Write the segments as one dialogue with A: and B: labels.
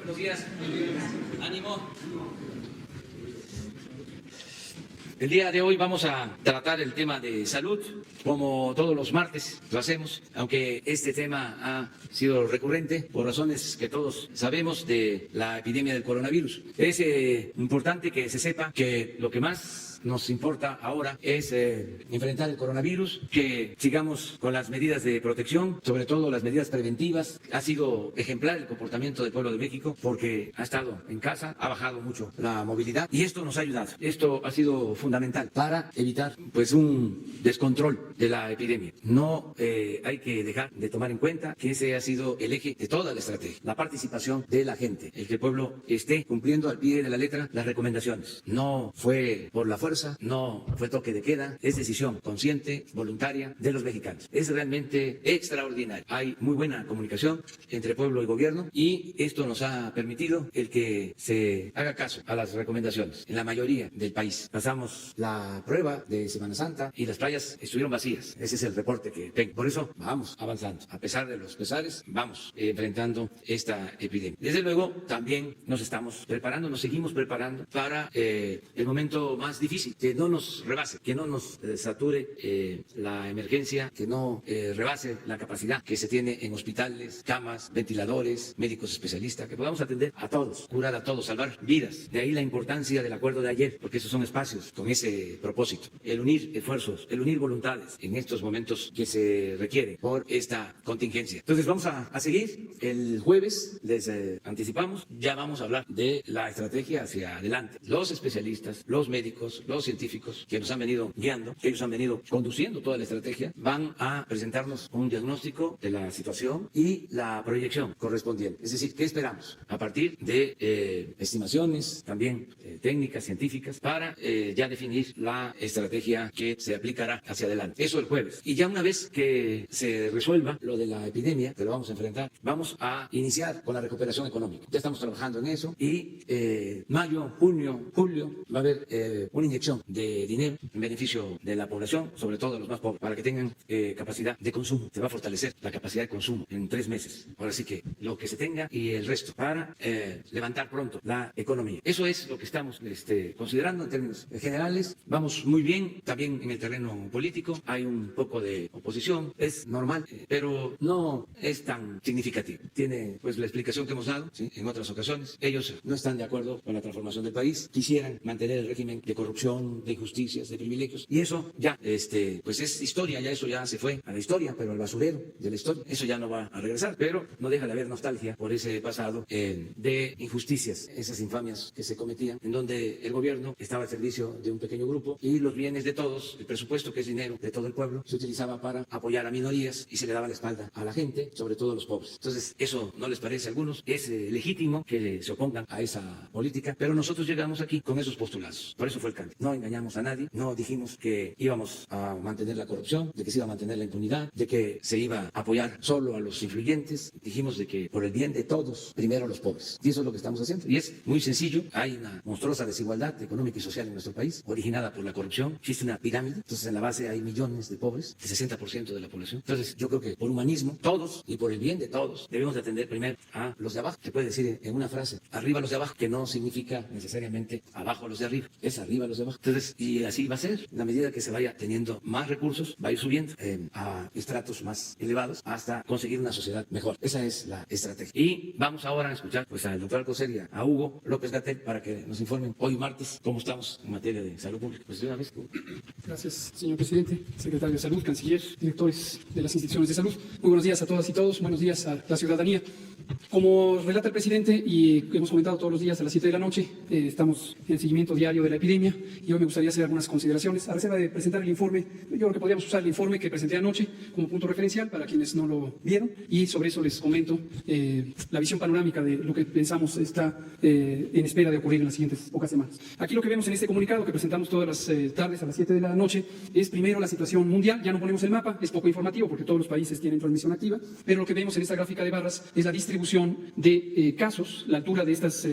A: Buenos días. Ánimo. El día de hoy vamos a tratar el tema de salud, como todos los martes lo hacemos, aunque este tema ha sido recurrente por razones que todos sabemos de la epidemia del coronavirus. Es importante que se sepa que lo que más nos importa ahora es enfrentar el coronavirus, que sigamos con las medidas de protección, sobre todo las medidas preventivas. Ha sido ejemplar el comportamiento del pueblo de México porque ha estado en casa, ha bajado mucho la movilidad y esto nos ha ayudado. Esto ha sido fundamental para evitar pues un descontrol de la epidemia. No hay que dejar de tomar en cuenta que ese ha sido el eje de toda la estrategia, la participación de la gente, el que el pueblo esté cumpliendo al pie de la letra las recomendaciones. No fue por la fuerza, no fue toque de queda, es decisión consciente, voluntaria de los mexicanos. Es realmente extraordinario. Hay muy buena comunicación entre pueblo y gobierno y esto nos ha permitido el que se haga caso a las recomendaciones en la mayoría del país. Pasamos la prueba de Semana Santa y las playas estuvieron vacías. Ese es el reporte que tengo. Por eso vamos avanzando. A pesar de los pesares, vamos enfrentando esta epidemia. Desde luego, también nos estamos preparando, nos seguimos preparando para el momento más difícil, que no nos rebase, que no nos sature la emergencia, que no rebase la capacidad que se tiene en hospitales, camas, ventiladores, médicos especialistas, que podamos atender a todos, curar a todos, salvar vidas. De ahí la importancia del acuerdo de ayer, porque esos son espacios con ese propósito. El unir esfuerzos, el unir voluntades en estos momentos que se requieren por esta contingencia. Entonces vamos a seguir. El jueves, les anticipamos, ya vamos a hablar de la estrategia hacia adelante. Los especialistas, los médicos, los científicos que nos han venido guiando, que ellos han venido conduciendo toda la estrategia, van a presentarnos un diagnóstico de la situación y la proyección correspondiente. Es decir, ¿qué esperamos? A partir de estimaciones, también técnicas, científicas, para ya definir la estrategia que se aplicará hacia adelante. Eso el jueves. Y ya una vez que se resuelva lo de la epidemia, que lo vamos a enfrentar, vamos a iniciar con la recuperación económica. Ya estamos trabajando en eso y mayo, junio, julio va a haber una inyección de dinero en beneficio de la población, sobre todo de los más pobres, para que tengan capacidad de consumo. Se va a fortalecer la capacidad de consumo en 3 meses. Ahora sí que lo que se tenga y el resto para levantar pronto la economía. Eso es lo que estamos considerando en términos generales. Vamos muy bien también en el terreno político. Hay un poco de oposición, es normal, pero no es tan significativo. Tiene pues la explicación que hemos dado, ¿sí?, en otras ocasiones. Ellos no están de acuerdo con la transformación del país, quisieran mantener el régimen de corrupción, de injusticias, de privilegios, y eso ya pues es historia, ya eso ya se fue a la historia, pero al basurero de la historia. Eso ya no va a regresar, pero no deja de haber nostalgia por ese pasado de injusticias, esas infamias que se cometían, en donde el gobierno estaba al servicio de un pequeño grupo y los bienes de todos, el presupuesto, que es dinero de todo el pueblo, se utilizaba para apoyar a minorías y se le daba la espalda a la gente, sobre todo a los pobres. Entonces, eso no les parece a algunos, es legítimo que se opongan a esa política, pero nosotros llegamos aquí con esos postulados. Por eso fue el cambio. No engañamos a nadie, no dijimos que íbamos a mantener la corrupción, de que se iba a mantener la impunidad, de que se iba a apoyar solo a los influyentes. Dijimos de que por el bien de todos, primero los pobres. Y eso es lo que estamos haciendo. Y es muy sencillo. Hay una monstruosa desigualdad económica y social en nuestro país, originada por la corrupción. Existe una pirámide. Entonces, en la base hay millones de pobres, el 60% de la población. Entonces, yo creo que por humanismo, todos, y por el bien de todos, debemos de atender primero a los de abajo. Se puede decir en una frase, arriba los de abajo, que no significa necesariamente abajo los de arriba, es arriba los de abajo. Entonces, y así va a ser. En la medida que se vaya teniendo más recursos, va a ir subiendo a estratos más elevados hasta conseguir una sociedad mejor. Esa es la estrategia. Y vamos ahora a escuchar pues al doctor Alcocer y a Hugo López-Gatell para que nos informen hoy martes cómo estamos en materia de salud pública. Pues de una vez.
B: Gracias, señor presidente, secretario de Salud, canciller, directores de las instituciones de salud. Muy buenos días a todas y todos. Buenos días a la ciudadanía. Como relata el presidente y hemos comentado todos los días a las 7 de la noche, estamos en el seguimiento diario de la epidemia y hoy me gustaría hacer algunas consideraciones. A reserva de presentar el informe, yo creo que podríamos usar el informe que presenté anoche como punto referencial para quienes no lo vieron y sobre eso les comento la visión panorámica de lo que pensamos está en espera de ocurrir en las siguientes pocas semanas. Aquí lo que vemos en este comunicado que presentamos todas las tardes a las 7 de la noche es primero la situación mundial. Ya no ponemos el mapa, es poco informativo porque todos los países tienen transmisión activa, pero lo que vemos en esta gráfica de barras es la distribución distribución de casos. La altura de estas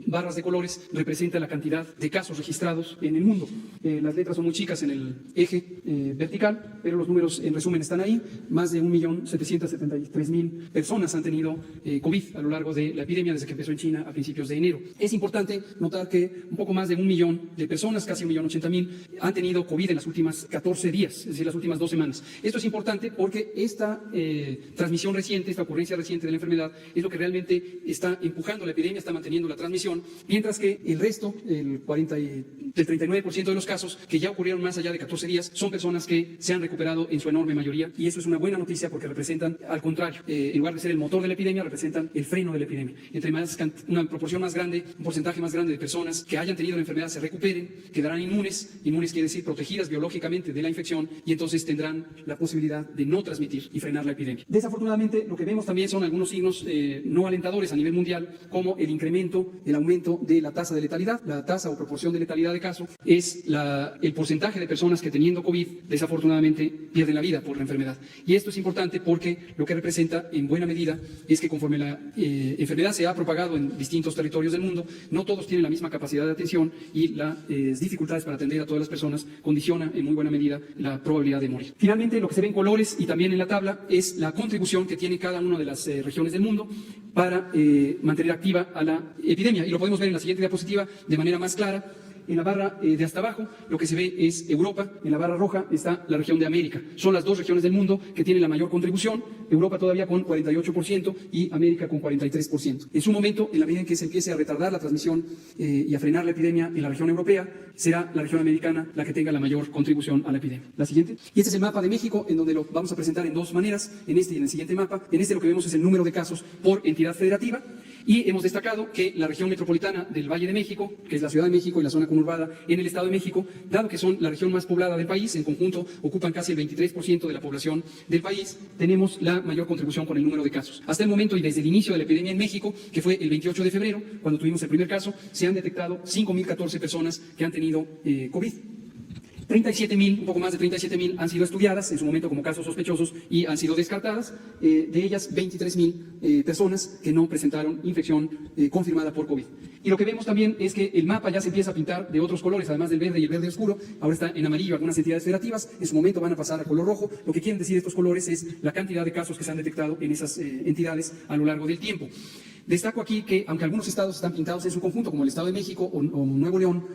B: barras de colores representa la cantidad de casos registrados en el mundo. Las letras son muy chicas en el eje vertical, pero los números en resumen están ahí. Más de 1.773.000 personas han tenido COVID a lo largo de la epidemia desde que empezó en China a principios de enero. Es importante notar que un poco más de 1 millón de personas, casi 1.080.000, han tenido COVID en las últimas 14 días, es decir, las últimas 2 semanas. Esto es importante porque esta transmisión reciente, esta ocurrencia reciente de la enfermedad, es lo que realmente está empujando la epidemia, está manteniendo la transmisión, mientras que el resto, el 39% de los casos que ya ocurrieron más allá de 14 días, son personas que se han recuperado en su enorme mayoría, y eso es una buena noticia porque representan, al contrario, en lugar de ser el motor de la epidemia, representan el freno de la epidemia. Entre más una proporción más grande, un porcentaje más grande de personas que hayan tenido la enfermedad se recuperen, quedarán inmunes quiere decir protegidas biológicamente de la infección, y entonces tendrán la posibilidad de no transmitir y frenar la epidemia. Desafortunadamente, lo que vemos también son algunos signos no alentadores a nivel mundial, como el aumento de la tasa de letalidad. La tasa o proporción de letalidad de caso es el porcentaje de personas que teniendo COVID desafortunadamente pierden la vida por la enfermedad. Y esto es importante porque lo que representa en buena medida es que conforme la enfermedad se ha propagado en distintos territorios del mundo, no todos tienen la misma capacidad de atención, y las dificultades para atender a todas las personas condiciona en muy buena medida la probabilidad de morir. Finalmente, lo que se ve en colores y también en la tabla es la contribución que tiene cada una de las regiones del mundo para mantener activa a la epidemia, y lo podemos ver en la siguiente diapositiva de manera más clara. En la barra de hasta abajo lo que se ve es Europa, en la barra roja está la región de América. Son las dos regiones del mundo que tienen la mayor contribución, Europa todavía con 48% y América con 43%. En su momento, en la medida en que se empiece a retardar la transmisión y a frenar la epidemia en la región europea, será la región americana la que tenga la mayor contribución a la epidemia. La siguiente. Y este es el mapa de México, en donde lo vamos a presentar en dos maneras, en este y en el siguiente mapa. En este lo que vemos es el número de casos por entidad federativa, y hemos destacado que la región metropolitana del Valle de México, que es la Ciudad de México y la zona conurbada en el Estado de México, dado que son la región más poblada del país, en conjunto ocupan casi el 23% de la población del país, tenemos la mayor contribución con el número de casos. Hasta el momento y desde el inicio de la epidemia en México, que fue el 28 de febrero, cuando tuvimos el primer caso, se han detectado 5.014 personas que han tenido COVID. 37.000, un poco más de 37.000 han sido estudiadas en su momento como casos sospechosos y han sido descartadas. De ellas, 23.000 personas que no presentaron infección confirmada por COVID. Y lo que vemos también es que el mapa ya se empieza a pintar de otros colores, además del verde y el verde oscuro. Ahora está en amarillo algunas entidades federativas, en su momento van a pasar a color rojo. Lo que quieren decir estos colores es la cantidad de casos que se han detectado en esas entidades a lo largo del tiempo. Destaco aquí que, aunque algunos estados están pintados en su conjunto, como el Estado de México o Nuevo León,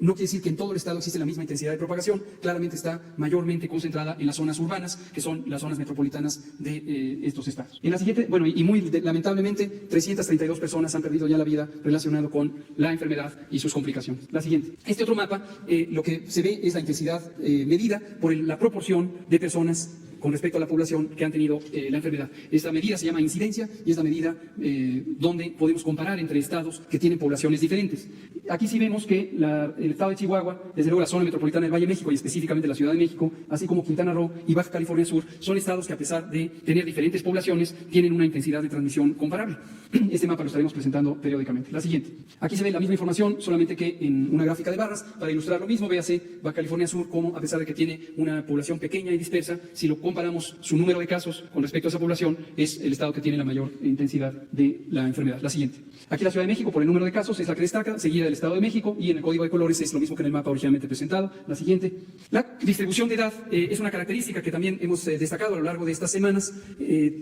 B: no quiere decir que en todo el estado existe la misma intensidad de propagación. Claramente está mayormente concentrada en las zonas urbanas, que son las zonas metropolitanas de estos estados. En la siguiente, bueno, y muy lamentablemente, 332 personas han perdido ya la vida relacionado con la enfermedad y sus complicaciones. La siguiente. Este otro mapa, lo que se ve es la intensidad medida por la proporción de personas con respecto a la población que han tenido la enfermedad. Esta medida se llama incidencia y es la medida donde podemos comparar entre estados que tienen poblaciones diferentes. Aquí sí vemos que el estado de Chihuahua, desde luego la zona metropolitana del Valle de México y específicamente la Ciudad de México, así como Quintana Roo y Baja California Sur, son estados que, a pesar de tener diferentes poblaciones, tienen una intensidad de transmisión comparable. Este mapa lo estaremos presentando periódicamente. La siguiente. Aquí se ve la misma información, solamente que en una gráfica de barras. Para ilustrar lo mismo, véase Baja California Sur, como a pesar de que tiene una población pequeña y dispersa, si lo comparamos su número de casos con respecto a esa población, es el estado que tiene la mayor intensidad de la enfermedad. La siguiente. Aquí la Ciudad de México, por el número de casos, es la que destaca, seguida del Estado de México, y en el código de colores es lo mismo que en el mapa originalmente presentado. La siguiente. La distribución de edad es una característica que también hemos destacado a lo largo de estas semanas.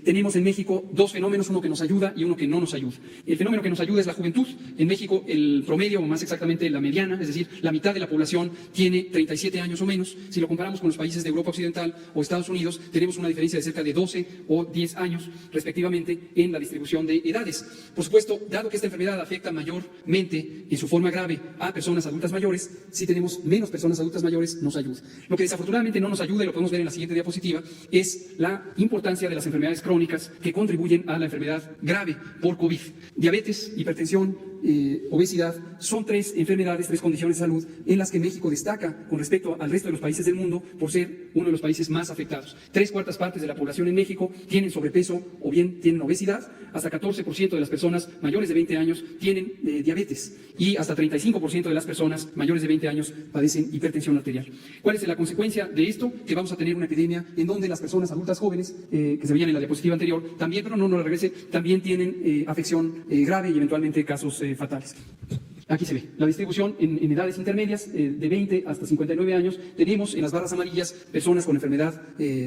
B: Tenemos en México dos fenómenos, uno que nos ayuda y uno que no nos ayuda. El fenómeno que nos ayuda es la juventud. En México el promedio, o más exactamente la mediana, es decir, la mitad de la población tiene 37 años o menos. Si lo comparamos con los países de Europa Occidental o Estados Unidos, tenemos una diferencia de cerca de 12 o 10 años, respectivamente, en la distribución de edades. Por supuesto, dado que esta enfermedad afecta mayormente en su forma grave a personas adultas mayores, si tenemos menos personas adultas mayores, nos ayuda. Lo que desafortunadamente no nos ayuda, y lo podemos ver en la siguiente diapositiva, es la importancia de las enfermedades crónicas que contribuyen a la enfermedad grave por COVID. Diabetes, hipertensión, obesidad, son tres enfermedades, tres condiciones de salud en las que México destaca con respecto al resto de los países del mundo por ser uno de los países más afectados. 3/4 partes de la población en México tienen sobrepeso o bien tienen obesidad, hasta 14% de las personas mayores de 20 años tienen diabetes y hasta 35% de las personas mayores de 20 años padecen hipertensión arterial. ¿Cuál es la consecuencia de esto? Que vamos a tener una epidemia en donde las personas adultas jóvenes, que se veían en la diapositiva anterior, también, pero no la regrese, también tienen afección grave y eventualmente casos fatales. Aquí se ve la distribución en edades intermedias, de 20 hasta 59 años. Tenemos en las barras amarillas personas con enfermedad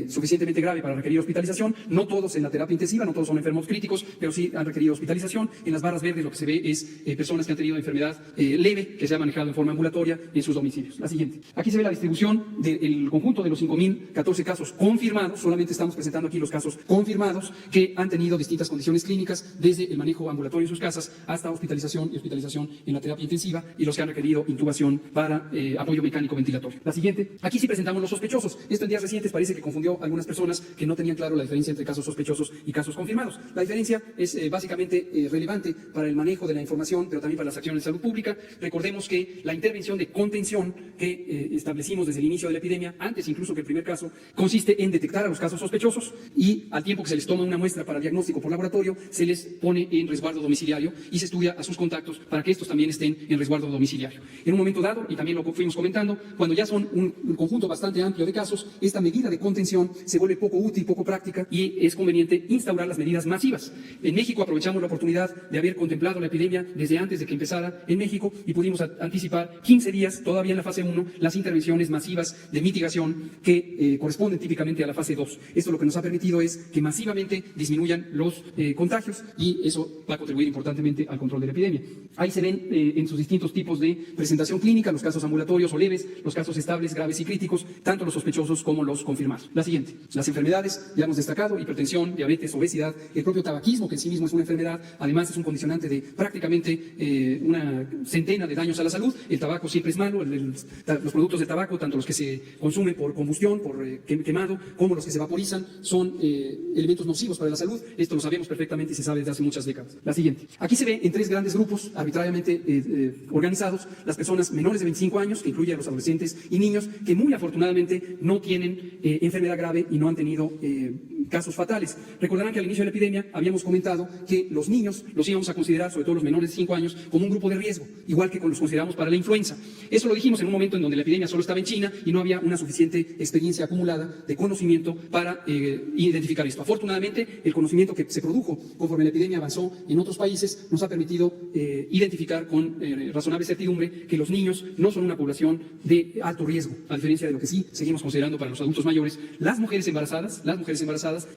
B: suficientemente grave para requerir hospitalización, no todos en la terapia intensiva, no todos son enfermos críticos, pero sí han requerido hospitalización. En las barras verdes lo que se ve es personas que han tenido enfermedad leve, que se ha manejado en forma ambulatoria en sus domicilios. La siguiente. Aquí se ve la distribución del conjunto de los 5.014 casos confirmados. Solamente estamos presentando aquí los casos confirmados que han tenido distintas condiciones clínicas, desde el manejo ambulatorio en sus casas hasta hospitalización y hospitalización en la terapia intensiva, y los que han requerido intubación para apoyo mecánico ventilatorio. La siguiente. Aquí sí presentamos los sospechosos. Esto en días recientes parece que confundió a algunas personas que no tenían claro la diferencia entre casos sospechosos y casos confirmados. La diferencia es básicamente relevante para el manejo de la información, pero también para las acciones de salud pública. Recordemos que la intervención de contención que establecimos desde el inicio de la epidemia, antes incluso que el primer caso, consiste en detectar a los casos sospechosos y al tiempo que se les toma una muestra para diagnóstico por laboratorio, se les pone en resguardo domiciliario y se estudia a sus contactos para que estos también estén en resguardo domiciliario. En un momento dado, y también lo fuimos comentando, cuando ya son un conjunto bastante amplio de casos, esta medida de contención se vuelve poco útil, poco práctica, y es conveniente instaurar las medidas masivas. En México aprovechamos la oportunidad de haber contemplado la epidemia desde antes de que empezara en México y pudimos anticipar 15 días, todavía en la fase 1, las intervenciones masivas de mitigación que corresponden típicamente a la fase 2. Esto lo que nos ha permitido es que masivamente disminuyan los contagios, y eso va a contribuir importantemente al control de la epidemia. Ahí se ven en sus distintos tipos de presentación clínica, los casos ambulatorios o leves, los casos estables, graves y críticos, tanto los sospechosos como los confirmados. La siguiente. Las enfermedades, ya hemos destacado: hipertensión, diabetes, obesidad, el propio tabaquismo, que en sí mismo es una enfermedad, además es un condicionante de prácticamente una centena de daños a la salud. El tabaco siempre es malo, los productos de tabaco, tanto los que se consumen por combustión, por quemado, como los que se vaporizan, son elementos nocivos para la salud. Esto lo sabemos perfectamente y se sabe desde hace muchas décadas. La siguiente. Aquí se ve en 3 grandes grupos arbitrariamente organizados las personas menores de 25 años, que incluye a los adolescentes y niños, que muy afortunadamente no tienen enfermedad grave y no han tenido casos fatales. Recordarán que al inicio de la epidemia habíamos comentado que los niños los íbamos a considerar, sobre todo los menores de 5 años, como un grupo de riesgo, igual que los consideramos para la influenza. Eso lo dijimos en un momento en donde la epidemia solo estaba en China y no había una suficiente experiencia acumulada de conocimiento para identificar esto. Afortunadamente, el conocimiento que se produjo conforme la epidemia avanzó en otros países nos ha permitido identificar con razonable certidumbre que los niños no son una población de alto riesgo, a diferencia de lo que sí seguimos considerando para los adultos mayores, las mujeres embarazadas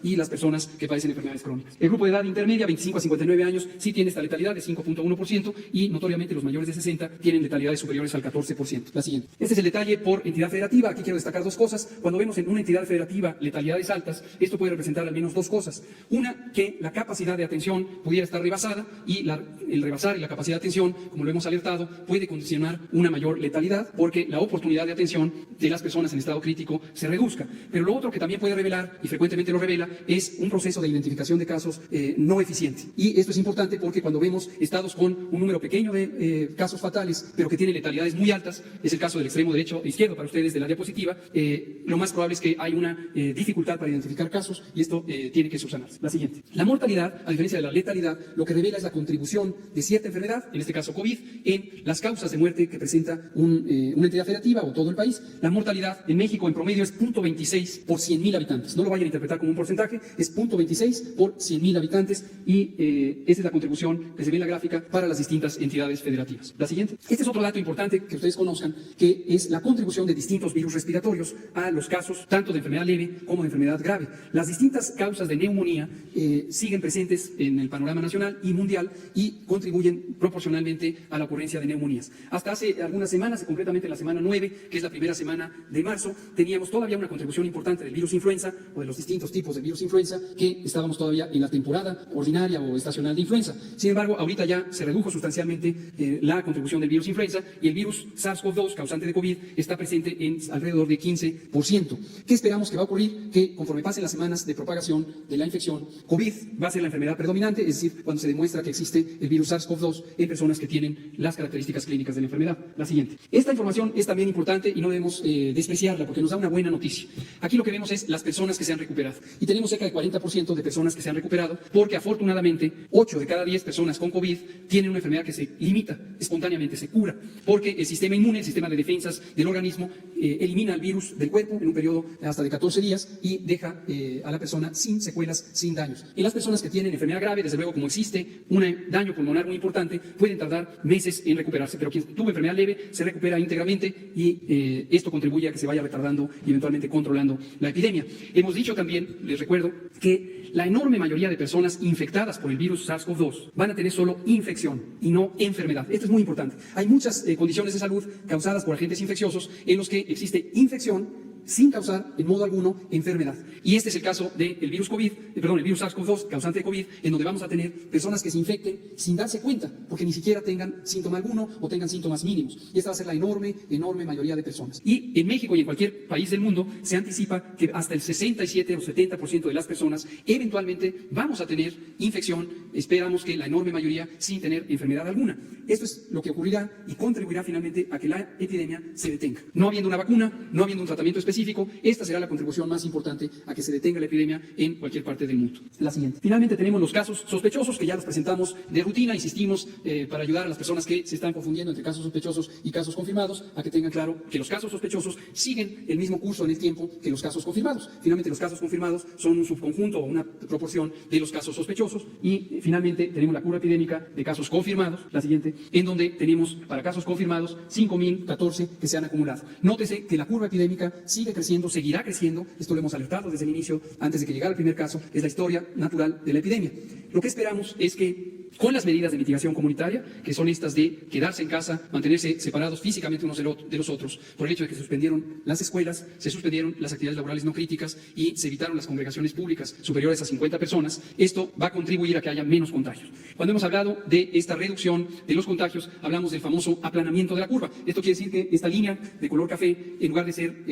B: y las personas que padecen enfermedades crónicas. El grupo de edad intermedia, 25 a 59 años, sí tiene esta letalidad de 5.1%, y notoriamente los mayores de 60 tienen letalidades superiores al 14%. La siguiente. Este es el detalle por entidad federativa. Aquí quiero destacar 2 cosas. Cuando vemos en una entidad federativa letalidades altas, esto puede representar al menos 2 cosas. Una, que la capacidad de atención pudiera estar rebasada, y el rebasar y la capacidad de atención, como lo hemos alertado, puede condicionar una mayor letalidad, porque la oportunidad de atención de las personas en estado crítico se reduzca. Pero lo otro que también puede revelar, y frecuentemente lo revela, es un proceso de identificación de casos no eficiente. Y esto es importante porque cuando vemos estados con un número pequeño de casos fatales, pero que tienen letalidades muy altas, es el caso del extremo derecho e izquierdo para ustedes de la diapositiva, lo más probable es que hay una dificultad para identificar casos, y esto tiene que subsanarse. La siguiente. La mortalidad, a diferencia de la letalidad, lo que revela es la contribución de cierta enfermedad, en este caso COVID, en las causas de muerte que presenta una entidad federativa o todo el país. La mortalidad en México en promedio es 0.26 por 100.000 habitantes. No lo vayan a interpretar como un porcentaje, es 0.26 por 100.000 habitantes, y esta es la contribución que se ve en la gráfica para las distintas entidades federativas. La siguiente. Este es otro dato importante que ustedes conozcan, que es la contribución de distintos virus respiratorios a los casos tanto de enfermedad leve como de enfermedad grave. Las distintas causas de neumonía siguen presentes en el panorama nacional y mundial y contribuyen proporcionalmente a la ocurrencia de neumonías. Hasta hace algunas semanas, concretamente la semana 9, que es la primera semana de marzo, teníamos todavía una contribución importante del virus influenza o de los distintos tipos tipos de virus influenza, que estábamos todavía en la temporada ordinaria o estacional de influenza. Sin embargo, ahorita ya se redujo sustancialmente la contribución del virus influenza y el virus SARS-CoV-2, causante de COVID, está presente en alrededor de 15%. ¿Qué esperamos que va a ocurrir? Que conforme pasen las semanas de propagación de la infección, COVID va a ser la enfermedad predominante, es decir, cuando se demuestra que existe el virus SARS-CoV-2 en personas que tienen las características clínicas de la enfermedad. La siguiente. Esta información es también importante y no debemos despreciarla porque nos da una buena noticia. Aquí lo que vemos es las personas que se han recuperado. Y tenemos cerca de 40% de personas que se han recuperado porque afortunadamente 8 de cada 10 personas con COVID tienen una enfermedad que se limita espontáneamente, se cura, porque el sistema inmune, el sistema de defensas del organismo, elimina el virus del cuerpo en un periodo hasta de 14 días y deja a la persona sin secuelas, sin daños. En las personas que tienen enfermedad grave, desde luego como existe un daño pulmonar muy importante, pueden tardar meses en recuperarse, pero quien tuvo enfermedad leve se recupera íntegramente y esto contribuye a que se vaya retardando y eventualmente controlando la epidemia. Hemos dicho también, les recuerdo, que la enorme mayoría de personas infectadas por el virus SARS-CoV-2 van a tener solo infección y no enfermedad. Esto es muy importante. Hay muchas condiciones de salud causadas por agentes infecciosos en los que existe infección sin causar en modo alguno enfermedad. Y este es el caso del virus el virus SARS-CoV-2 causante de COVID, en donde vamos a tener personas que se infecten sin darse cuenta, porque ni siquiera tengan síntoma alguno o tengan síntomas mínimos. Y esta va a ser la enorme mayoría de personas. Y en México y en cualquier país del mundo se anticipa que hasta el 67 o 70% de las personas eventualmente vamos a tener infección, esperamos que la enorme mayoría sin tener enfermedad alguna. Esto es lo que ocurrirá y contribuirá finalmente a que la epidemia se detenga. No habiendo una vacuna, no habiendo un tratamiento específico, esta será la contribución más importante a que se detenga la epidemia en cualquier parte del mundo. La siguiente. Finalmente tenemos los casos sospechosos que ya los presentamos de rutina, insistimos para ayudar a las personas que se están confundiendo entre casos sospechosos y casos confirmados a que tengan claro que los casos sospechosos siguen el mismo curso en el tiempo que los casos confirmados. Finalmente los casos confirmados son un subconjunto o una proporción de los casos sospechosos y finalmente tenemos la curva epidémica de casos confirmados, la siguiente, en donde tenemos para casos confirmados 5.014 que se han acumulado. Nótese que la curva epidémica sigue creciendo, seguirá creciendo, esto lo hemos alertado desde el inicio, antes de que llegara el primer caso, es la historia natural de la epidemia. Lo que esperamos es que con las medidas de mitigación comunitaria, que son estas de quedarse en casa, mantenerse separados físicamente unos de los otros, por el hecho de que se suspendieron las escuelas, se suspendieron las actividades laborales no críticas y se evitaron las congregaciones públicas superiores a 50 personas, esto va a contribuir a que haya menos contagios. Cuando hemos hablado de esta reducción de los contagios, hablamos del famoso aplanamiento de la curva. Esto quiere decir que esta línea de color café, en lugar de ser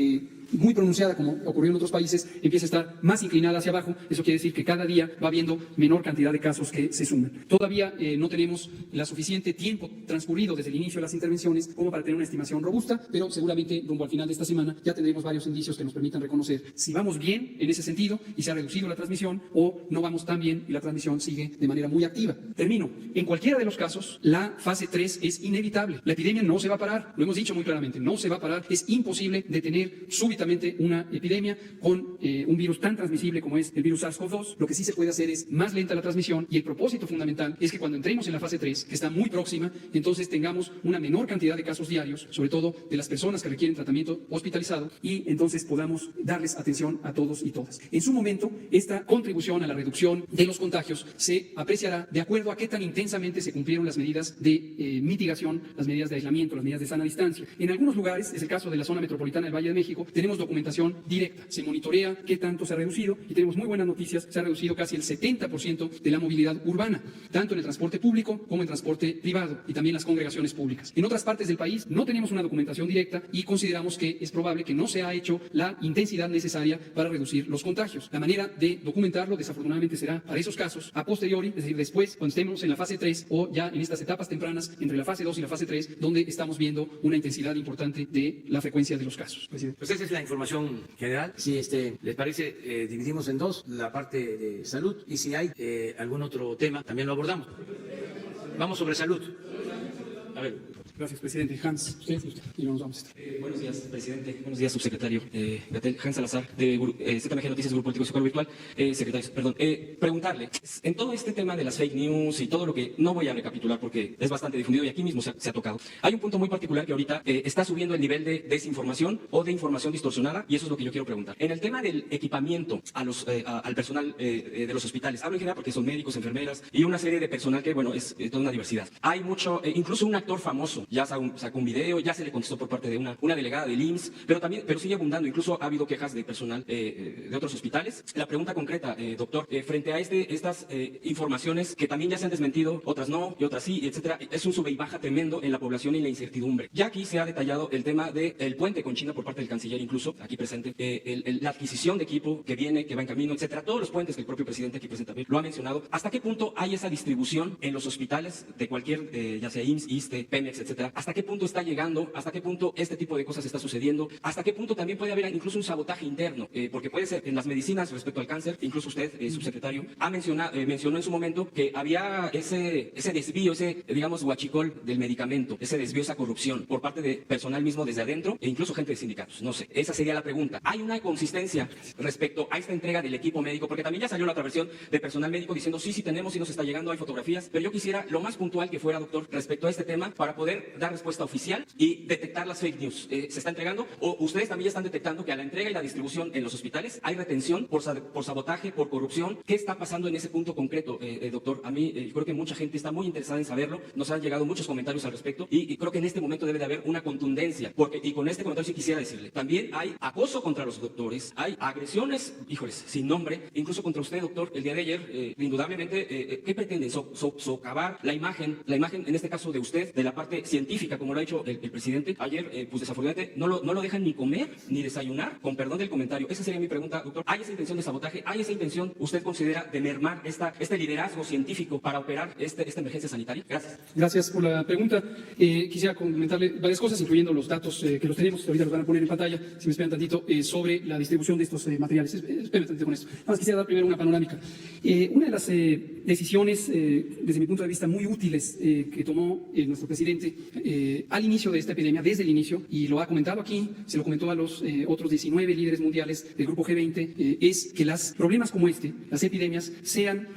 B: muy pronunciada como ocurrió en otros países, empieza a estar más inclinada hacia abajo. Eso quiere decir que cada día va habiendo menor cantidad de casos que se suman. Todavía no tenemos la suficiente tiempo transcurrido desde el inicio de las intervenciones como para tener una estimación robusta, pero seguramente rumbo al final de esta semana ya tendremos varios indicios que nos permitan reconocer si vamos bien en ese sentido y se ha reducido la transmisión o no vamos tan bien y la transmisión sigue de manera muy activa. Termino. En cualquiera de los casos, la fase 3 es inevitable. La epidemia no se va a parar, lo hemos dicho muy claramente, no se va a parar. Es imposible detener súbitamente una epidemia con un virus tan transmisible como es el virus SARS-CoV-2. Lo que sí se puede hacer es más lenta la transmisión y el propósito fundamental es que cuando entremos en la fase 3, que está muy próxima, entonces tengamos una menor cantidad de casos diarios, sobre todo de las personas que requieren tratamiento hospitalizado, y entonces podamos darles atención a todos y todas. En su momento, esta contribución a la reducción de los contagios se apreciará de acuerdo a qué tan intensamente se cumplieron las medidas de mitigación, las medidas de aislamiento, las medidas de sana distancia. En algunos lugares, es el caso de la zona metropolitana del Valle de México, tenemos documentación directa, se monitorea qué tanto se ha reducido y tenemos muy buenas noticias, se ha reducido casi el 70% de la movilidad urbana, tanto en el transporte público como en transporte privado y también las congregaciones públicas. En otras partes del país no tenemos una documentación directa y consideramos que es probable que no se ha hecho la intensidad necesaria para reducir los contagios. La manera de documentarlo desafortunadamente será para esos casos a posteriori, es decir, después, cuando estemos en la fase 3 o ya en estas etapas tempranas entre la fase 2 y la fase 3, donde estamos viendo una intensidad importante de la frecuencia de los casos.
A: Presidente. Pues esa es la información general. Si les parece, dividimos en dos la parte de salud y si hay algún otro tema, también lo abordamos. Vamos sobre salud. A ver.
B: Gracias, presidente. Hans, usted y luego nos vamos.
C: Buenos días, presidente. Buenos días, subsecretario Gatell. Hans Salazar, de ZMG Noticias, Grupo Político Socorro Virtual. Secretarios, perdón. Preguntarle, en todo este tema de las fake news y todo lo que no voy a recapitular porque es bastante difundido y aquí mismo se ha tocado, hay un punto muy particular que ahorita está subiendo el nivel de desinformación o de información distorsionada y eso es lo que yo quiero preguntar. En el tema del equipamiento al personal de los hospitales, hablo en general porque son médicos, enfermeras y una serie de personal que, bueno, es toda una diversidad. Hay mucho, incluso un actor famoso ya sacó un video, ya se le contestó por parte de una delegada del IMSS, pero sigue abundando. Incluso ha habido quejas de personal de otros hospitales. La pregunta concreta, doctor, frente a estas informaciones que también ya se han desmentido, otras no y otras sí, etcétera, es un sube y baja tremendo en la población y en la incertidumbre. Ya aquí se ha detallado el tema del puente con China por parte del canciller, incluso aquí presente, la adquisición de equipo que va en camino, etcétera, todos los puentes que el propio presidente aquí presente también lo ha mencionado. ¿Hasta qué punto hay esa distribución en los hospitales de cualquier, ya sea IMSS, ISSSTE, Pemex, etcétera? ¿Hasta qué punto está llegando? ¿Hasta qué punto este tipo de cosas está sucediendo? ¿Hasta qué punto también puede haber incluso un sabotaje interno? Porque puede ser en las medicinas respecto al cáncer, incluso usted, subsecretario, mencionó en su momento que había ese desvío, digamos, huachicol del medicamento, ese desvío, esa corrupción por parte de personal mismo desde adentro e incluso gente de sindicatos. No sé, esa sería la pregunta. ¿Hay una consistencia respecto a esta entrega del equipo médico? Porque también ya salió la otra versión de personal médico diciendo sí tenemos, sí nos está llegando, hay fotografías, pero yo quisiera lo más puntual que fuera, doctor, respecto a este tema para poder dar respuesta oficial y detectar las fake news. ¿Se está entregando o ustedes también ya están detectando que a la entrega y la distribución en los hospitales hay retención por sabotaje, por corrupción? ¿Qué está pasando en ese punto concreto, doctor? A mí creo que mucha gente está muy interesada en saberlo, nos han llegado muchos comentarios al respecto y creo que en este momento debe de haber una contundencia, y con este comentario sí quisiera decirle, también hay acoso contra los doctores, hay agresiones, híjoles, sin nombre, incluso contra usted, doctor, el día de ayer, indudablemente, ¿qué pretenden? Socavar la imagen, en este caso de usted, de la parte científica, como lo ha hecho el presidente. Ayer, pues desafortunadamente, no lo dejan ni comer, ni desayunar, con perdón del comentario. Esa sería mi pregunta, doctor. ¿Hay esa intención de sabotaje? ¿Hay esa intención, usted considera, de mermar este liderazgo científico para operar esta emergencia sanitaria? Gracias.
B: Gracias por la pregunta. Quisiera comentarle varias cosas, incluyendo los datos que los tenemos, ahorita los van a poner en pantalla, si me esperan tantito, sobre la distribución de estos materiales. Espérenme tantito con esto. Nada más quisiera dar primero una panorámica. Una de las decisiones, desde mi punto de vista, muy útiles que tomó nuestro presidente al inicio de esta epidemia, desde el inicio, y lo ha comentado aquí, se lo comentó a los otros 19 líderes mundiales del Grupo G20, es que los problemas como este, las epidemias, sean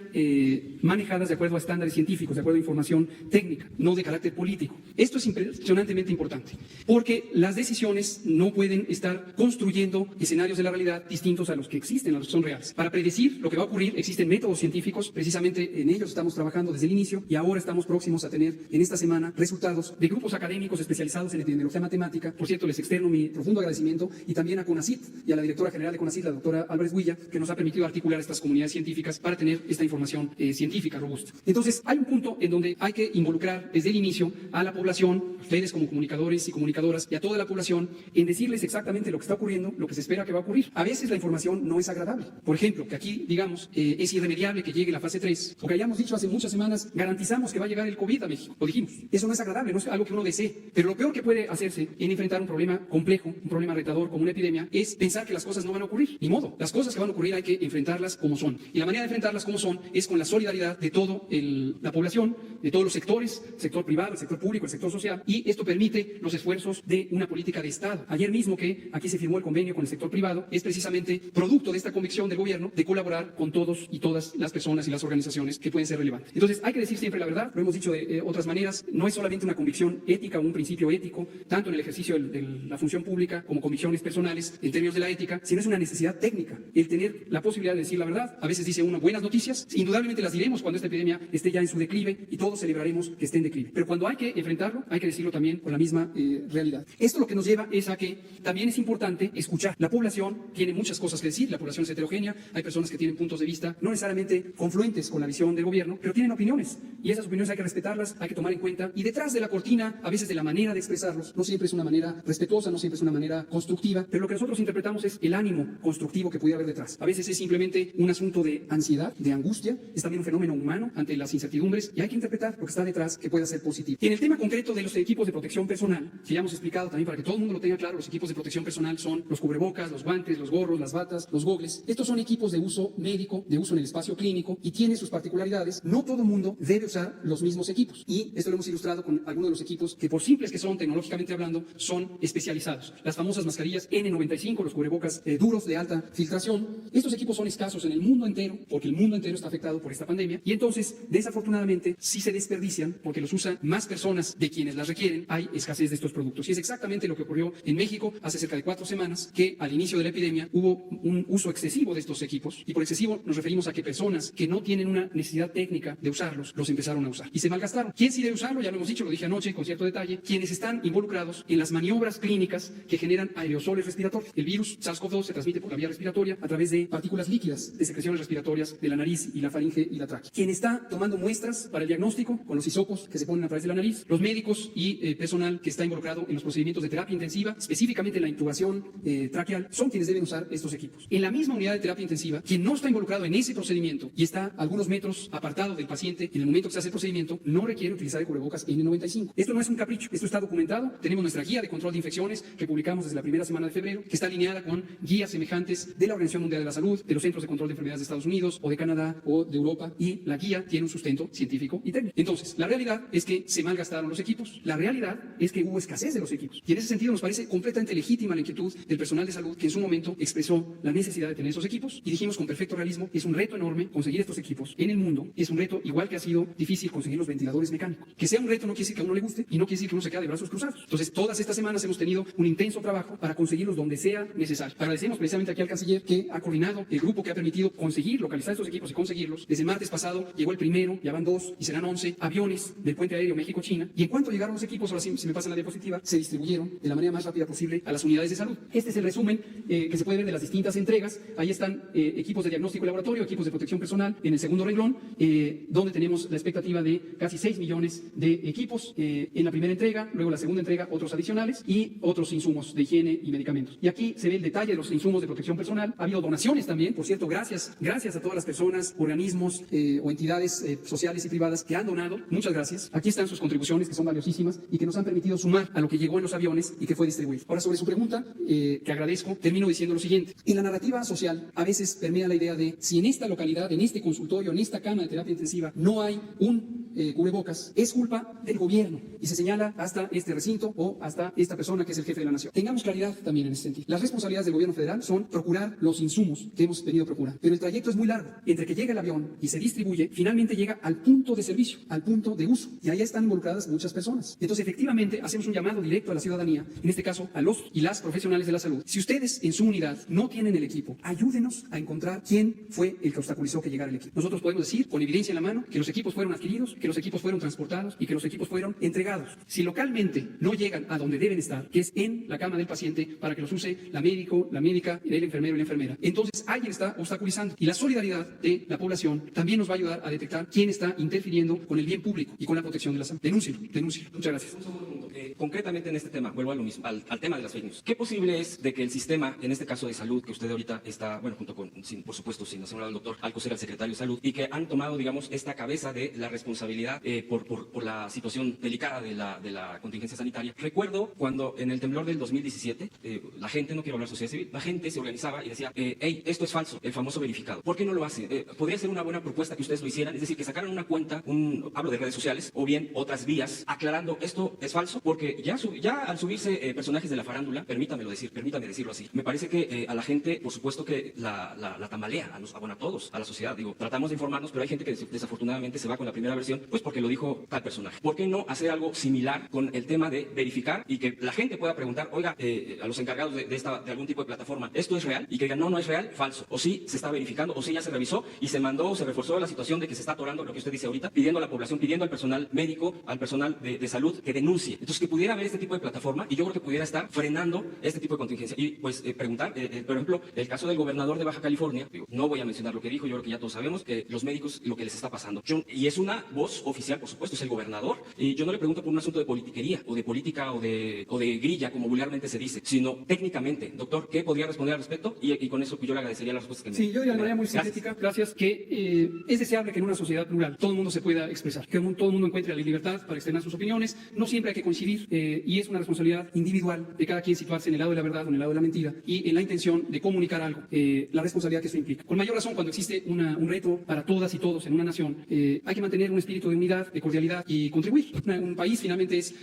B: manejadas de acuerdo a estándares científicos, de acuerdo a información técnica, no de carácter político. Esto es impresionantemente importante, porque las decisiones no pueden estar construyendo escenarios de la realidad distintos a los que existen, a los que son reales. Para predecir lo que va a ocurrir existen métodos científicos, precisamente en ellos estamos trabajando desde el inicio y ahora estamos próximos a tener en esta semana resultados de grupos académicos especializados en epidemiología matemática. Por cierto, les externo mi profundo agradecimiento y también a CONACYT y a la directora general de CONACYT, la doctora Álvarez Huilla, que nos ha permitido articular estas comunidades científicas para tener esta información científica robusta. Entonces, hay un punto en donde hay que involucrar desde el inicio a la población, ustedes como comunicadores y comunicadoras, y a toda la población, en decirles exactamente lo que está ocurriendo, lo que se espera que va a ocurrir. A veces la información no es agradable. Por ejemplo, que aquí, digamos, es irremediable que llegue la fase 3, o que hayamos dicho hace muchas semanas, garantizamos que va a llegar el COVID a México. Lo dijimos. Eso no es agradable, no es algo que uno desee. Pero lo peor que puede hacerse en enfrentar un problema complejo, un problema retador como una epidemia, es pensar que las cosas no van a ocurrir. Ni modo. Las cosas que van a ocurrir hay que enfrentarlas como son. Y la manera de enfrentarlas como son es con la solidaridad de toda la población, de todos los sectores, el sector privado, el sector público, el sector social, y esto permite los esfuerzos de una política de Estado. Ayer mismo que aquí se firmó el convenio con el sector privado, es precisamente producto de esta convicción del gobierno de colaborar con todos y todas las personas y las organizaciones que pueden ser relevantes. Entonces, hay que decir siempre la verdad, lo hemos dicho de otras maneras, no es solamente una convicción ética o un principio ético, tanto en el ejercicio de la función pública como convicciones personales en términos de la ética, sino es una necesidad técnica, el tener la posibilidad de decir la verdad. A veces dice uno buenas noticias, indudablemente las diremos cuando esta epidemia esté ya en su declive y todos celebraremos que esté en declive. Pero cuando hay que enfrentarlo, hay que decirlo también con la misma realidad. Esto lo que nos lleva es a que también es importante escuchar. La población tiene muchas cosas que decir, la población es heterogénea, hay personas que tienen puntos de vista no necesariamente confluentes con la visión del gobierno, pero tienen opiniones y esas opiniones hay que respetarlas, hay que tomar en cuenta, y detrás de la cortina, a veces de la manera de expresarlos, no siempre es una manera respetuosa, no siempre es una manera constructiva, pero lo que nosotros interpretamos es el ánimo constructivo que pudiera haber detrás. A veces es simplemente un asunto de ansiedad, de angustia, es también un fenómeno humano ante las incertidumbres y hay que interpretar lo que está detrás que pueda ser positivo. Y en el tema concreto de los equipos de protección personal, que ya hemos explicado también para que todo el mundo lo tenga claro, los equipos de protección personal son los cubrebocas, los guantes, los gorros, las batas, los gogles. Estos son equipos de uso médico, de uso en el espacio clínico y tienen sus particularidades. No todo el mundo debe usar los mismos equipos y esto lo hemos ilustrado con algunos de los equipos que, por simples que son tecnológicamente hablando, son especializados. Las famosas mascarillas N95, los cubrebocas duros de alta filtración. Estos equipos son escasos en el mundo entero porque el mundo entero está afectado por esta pandemia y entonces, desafortunadamente, si se desperdician porque los usan más personas de quienes las requieren, hay escasez de estos productos. Y es exactamente lo que ocurrió en México hace cerca de 4 semanas, que al inicio de la epidemia hubo un uso excesivo de estos equipos, y por excesivo nos referimos a que personas que no tienen una necesidad técnica de usarlos, los empezaron empezaron a usar y se malgastaron. ¿Quién sí debe usarlo? Ya lo hemos dicho, lo dije anoche con cierto detalle, quienes están involucrados en las maniobras clínicas que generan aerosoles respiratorios. El virus SARS-CoV-2 se transmite por la vía respiratoria a través de partículas líquidas de secreciones respiratorias de la nariz y la faringe y la tráquea. Quien está tomando muestras para el diagnóstico con los hisopos que se ponen a través de la nariz, los médicos y personal que está involucrado en los procedimientos de terapia intensiva, específicamente en la intubación traqueal, son quienes deben usar estos equipos. En la misma unidad de terapia intensiva, quien no está involucrado en ese procedimiento y está algunos metros apartado del paciente en el momento que se hace el procedimiento, no requiere utilizar el cubrebocas N95. Esto no es un capricho, esto está documentado. Tenemos nuestra guía de control de infecciones que publicamos desde la primera semana de febrero, que está alineada con guías semejantes de la Organización Mundial de la Salud, de los Centros de Control de Enfermedades de Estados Unidos o de Canadá o de Europa, y la guía tiene un sustento científico y técnico. Entonces, la realidad es que se malgastaron los equipos, la realidad es que hubo escasez de los equipos. Y en ese sentido nos parece completamente legítima la inquietud del personal de salud que en su momento expresó la necesidad de tener esos equipos y dijimos con perfecto realismo, es un reto enorme conseguir estos equipos en el mundo, es un reto igual que ha sido difícil conseguir los ventiladores mecánicos. Que sea un reto no quiere decir que a uno le guste y no quiere decir que uno se quede de brazos cruzados. Entonces, todas estas semanas hemos tenido un intenso trabajo para conseguirlos donde sea necesario. Agradecemos precisamente aquí al canciller que ha coordinado el grupo que ha permitido conseguir, localizar estos equipos y conseguirlos. Desde el martes pasado llegó el primero, ya van 2 y serán 11 aviones del puente aéreo México-China. Y en cuanto llegaron los equipos, ahora sí, si me pasan la diapositiva, se distribuyeron de la manera más rápida posible a las unidades de salud. Este es el resumen que se puede ver de las distintas entregas. Ahí están equipos de diagnóstico y laboratorio, equipos de protección personal en el segundo renglón, donde tenemos la expectativa de casi 6 millones de equipos en la primera entrega, luego la segunda entrega otros adicionales y otros insumos de higiene y medicamentos. Y aquí se ve el detalle de los insumos de protección personal. Ha habido donaciones también, por cierto, gracias a todas las personas, organismos o entidades sociales y privadas que han donado. Muchas gracias. Aquí están sus contribuciones, que son valiosísimas y que nos han permitido sumar a lo que llegó en los aviones y que fue distribuido. Ahora, sobre su pregunta, que agradezco, termino diciendo lo siguiente. En la narrativa social a veces permea la idea de si en esta localidad, en este consultorio, en esta cama de terapia intensiva no hay un cubrebocas, es culpa del gobierno y se señala hasta este recinto o hasta esta persona que es el jefe de la nación. Tengamos claridad también en ese sentido. Las responsabilidades del gobierno federal son procurar los insumos que hemos venido a procurar, pero el trayecto es muy largo. Entre que llega el avión y se distribuye, finalmente llega al punto de servicio, al punto de uso, y ahí están involucradas muchas personas. Entonces, efectivamente, hacemos un llamado directo a la ciudadanía, en este caso a los y las profesionales de la salud. Si ustedes en su unidad no tienen el equipo, ayúdenos a encontrar quién fue el que obstaculizó que llegara el equipo. Nosotros podemos decir, con evidencia en la mano, que los equipos fueron adquiridos, que los equipos fueron transportados y que los equipos fueron entregados. Si localmente no llegan a donde deben estar, que es en la cama del paciente, para que los use la médica, el enfermero y la enfermera, entonces alguien está obstaculizando. Y la solidaridad de la población también nos va a ayudar a detectar quién está interfiriendo con el bien público y con la protección de la salud. Denúncielo. Muchas gracias.
C: Concretamente en este tema, vuelvo a lo mismo, al tema de las fake news. ¿Qué posible es de que el sistema, en este caso de salud, que usted ahorita está, bueno, junto con, por supuesto, sin hacer al doctor Alcocer, el secretario de Salud, y que han tomado, digamos, esta cabeza de la responsabilidad por la situación delicada de la contingencia sanitaria? Recuerdo cuando en el temblor del 2017, la gente, no quiero hablar sociedad civil, la gente se organizaba y decía, hey, esto es falso, el famoso verificado. ¿Por qué no lo hace? Podría ser una buena propuesta que ustedes lo hicieran, es decir, que sacaran una cuenta, hablo de redes sociales, o bien otras vías, aclarando esto es falso, porque ya al subirse personajes de la farándula, permítame decirlo así, me parece que a la gente, por supuesto que la tambalea, a todos, a la sociedad, digo, tratamos de informarnos, pero hay gente que desafortunadamente se va con la primera versión, pues porque lo dijo tal personaje. ¿Por qué no hacer algo similar con el tema de verificar y que la gente pueda preguntar, oiga, a los encargados de algún tipo de plataforma, ¿esto es real? Y que digan, no es real, falso, o sí se está verificando, o sí ya se revisó y se mandó, se reforzó la situación de que se está atorando lo que usted dice ahorita, pidiendo a la población, pidiendo al personal médico, al personal de salud que denuncie. Entonces, que pudiera haber este tipo de plataforma y yo creo que pudiera estar frenando este tipo de contingencia. Y pues preguntar, por ejemplo, el caso del gobernador de Baja California, digo, no voy a mencionar lo que dijo, yo creo que ya todos sabemos que los médicos, lo que les está pasando. Y es una voz oficial, por supuesto, es el gobernador. Y yo no le pregunto por un asunto de politiquería, o de política, o de grilla, como vulgarmente se dice, sino técnicamente. Doctor, ¿qué podría responder al respecto? Y con eso yo le agradecería las respuestas que me...
B: Sí, yo diría de manera muy sintética, gracias, que es deseable que en una sociedad plural todo el mundo se pueda expresar, que todo el mundo encuentre la libertad para externar sus opiniones. No siempre hay que coincidir y es una responsabilidad individual de cada quien situarse en el lado de la verdad o en el lado de la mentira y en la intención de comunicar algo, la responsabilidad que eso implica. Con mayor razón, cuando existe un reto para todas y todos en una nación, hay que mantener un espíritu de unidad, de cordialidad y contribuir. Un país finalmente es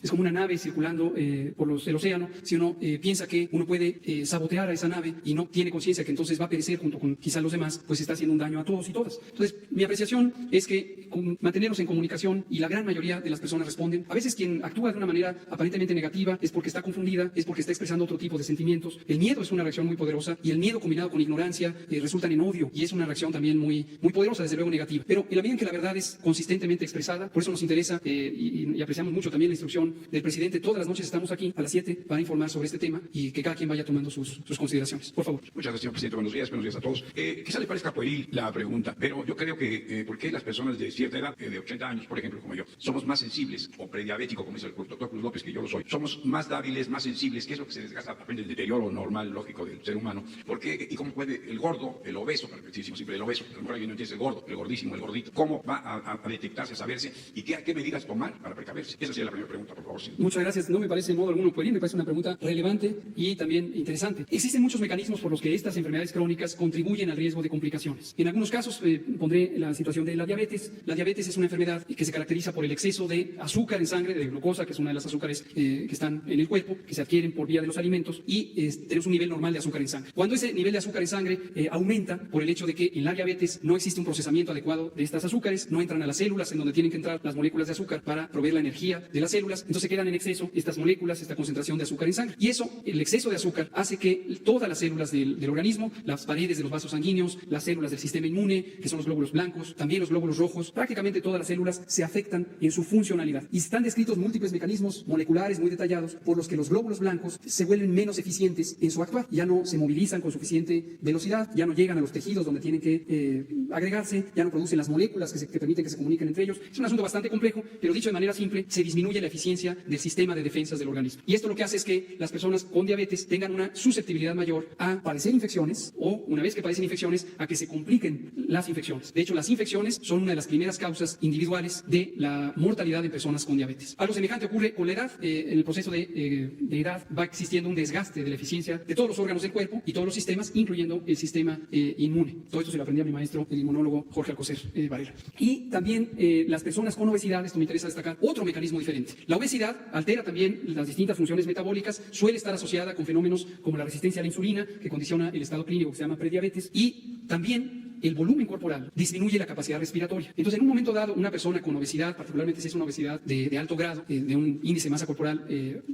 B: como una nave circulando por el océano. Si uno piensa que uno puede sabotear a esa nave y no tiene conciencia que entonces va a perecer junto con quizás los demás, pues está haciendo un daño a todos y todas. Entonces, mi apreciación es que mantenernos en comunicación, y la gran mayoría de las personas responden. A veces quien actúa de una manera aparentemente negativa es porque está confundida, es porque está expresando otro tipo de sentimientos. El miedo es una reacción muy poderosa y el miedo combinado con ignorancia resultan en odio y es una reacción también muy poderosa, desde luego negativa. Pero en la medida en que la verdad es consistentemente expresada, por eso nos interesa y apreciamos mucho también la instrucción del presidente. Todas las noches estamos aquí a las 7 para informar sobre este tema y que cada quien vaya tomando sus consideraciones. Por favor.
D: Muchas gracias, señor presidente. Buenos días a todos. Quizá le parezca pueril la pregunta, pero yo creo que ¿por qué las personas de cierta edad, de 80 años, por ejemplo, como yo, somos más sensibles, o prediabético, como dice el doctor Cruz López, que yo lo soy, somos más débiles, más sensibles, que es lo que se desgasta, aprende el deterioro normal, lógico del ser humano? ¿Por qué? ¿Y cómo puede el gordo, el obeso, para que decimos siempre el obeso, a lo mejor alguien no entiende el gordo, el gordísimo, el gordito, cómo va a detectarse, a saberse, y qué medidas tomar para precaverse? Esa sería la primera pregunta, por favor. Sí.
B: Muchas gracias. No me parece en modo alguno pueril, me parece una pregunta relevante y también interesante. Existen muchos mecanismos por los que estas enfermedades crónicas contribuyen al riesgo de complicaciones. En algunos casos pondré la situación de la diabetes. La diabetes es una enfermedad que se caracteriza por el exceso de azúcar en sangre, de glucosa, que es una de las azúcares que están en el cuerpo, que se adquieren por vía de los alimentos, y tenemos un nivel normal de azúcar en sangre. Cuando ese nivel de azúcar en sangre aumenta por el hecho de que en la diabetes no existe un procesamiento adecuado de estas azúcares, no entran a las células en donde tienen que entrar las moléculas de azúcar para proveer la energía de las células, entonces quedan en exceso estas moléculas, esta concentración de azúcar en sangre. Y eso, el exceso de azúcar, hace que todas las células del organismo, las paredes de los vasos sanguíneos, las células del sistema inmune, que son los glóbulos blancos, también los glóbulos rojos, prácticamente todas las células se afectan en su funcionalidad. Y están descritos múltiples mecanismos moleculares muy detallados por los que los glóbulos blancos se vuelven menos eficientes en su actuar. Ya no se movilizan con suficiente velocidad, ya no llegan a los tejidos donde tienen que agregarse, ya no producen las moléculas que permiten que se comuniquen entre ellos. Es un asunto bastante complejo, pero dicho de manera simple, se disminuye la eficiencia del sistema de defensas del organismo. Y esto lo que hace es que las personas con diabetes tengan una susceptibilidad mayor a padecer infecciones o, una vez que padecen infecciones, a que se compliquen las infecciones. De hecho, las infecciones son una de las primeras causas individuales de la mortalidad en personas con diabetes. Algo semejante ocurre con la edad. En el proceso de edad va existiendo un desgaste de la eficiencia de todos los órganos del cuerpo y todos los sistemas, incluyendo el sistema inmune. Todo esto se lo aprendí a mi maestro, el inmunólogo Jorge Alcocer Varela. Y también las personas con obesidad, esto me interesa destacar, otro mecanismo diferente. La obesidad altera también las distintas funciones metabólicas, suele estar asociada con fenómenos como la resistencia a la insulina, que condiciona el estado clínico que se llama prediabetes, y también el volumen corporal disminuye la capacidad respiratoria. Entonces, en un momento dado, una persona con obesidad, particularmente si es una obesidad de alto grado, de un índice de masa corporal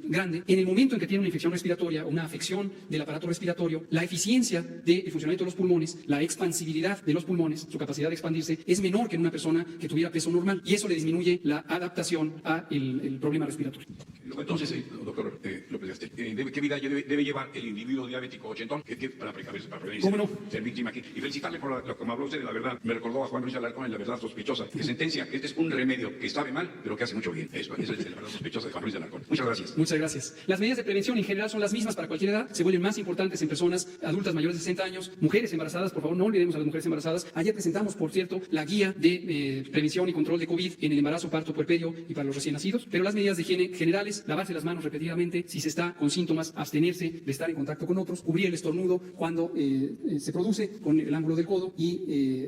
B: grande, en el momento en que tiene una infección respiratoria, una afección del aparato respiratorio, la eficiencia del funcionamiento de los pulmones, la expansibilidad de los pulmones, su capacidad de expandirse, es menor que en una persona que tuviera peso normal, y eso le disminuye la adaptación a el problema respiratorio.
D: Entonces, doctor López Gastel, ¿qué vida debe llevar el individuo diabético ochentón para precaverse, para prevenirse?
B: ¿Cómo no?
D: Ser víctima aquí. Y felicitarle por como habló usted de la verdad. Me recordó a Juan Ruiz Alarcón en La verdad sospechosa, que sentencia que este es un remedio que sabe mal, pero que hace mucho bien. Eso es La verdad sospechosa de Juan Ruiz Alarcón. Muchas gracias.
B: Muchas gracias. Las medidas de prevención en general son las mismas para cualquier edad, se vuelven más importantes en personas adultas mayores de 60 años, mujeres embarazadas, por favor no olvidemos a las mujeres embarazadas. Ayer presentamos, por cierto, la guía de prevención y control de COVID en el embarazo, parto, puerperio y para los recién nacidos, pero las medidas de higiene generales, lavarse las manos repetidamente, si se está con síntomas, abstenerse de estar en contacto con otros, cubrir el estornudo cuando se produce con el ángulo del codo y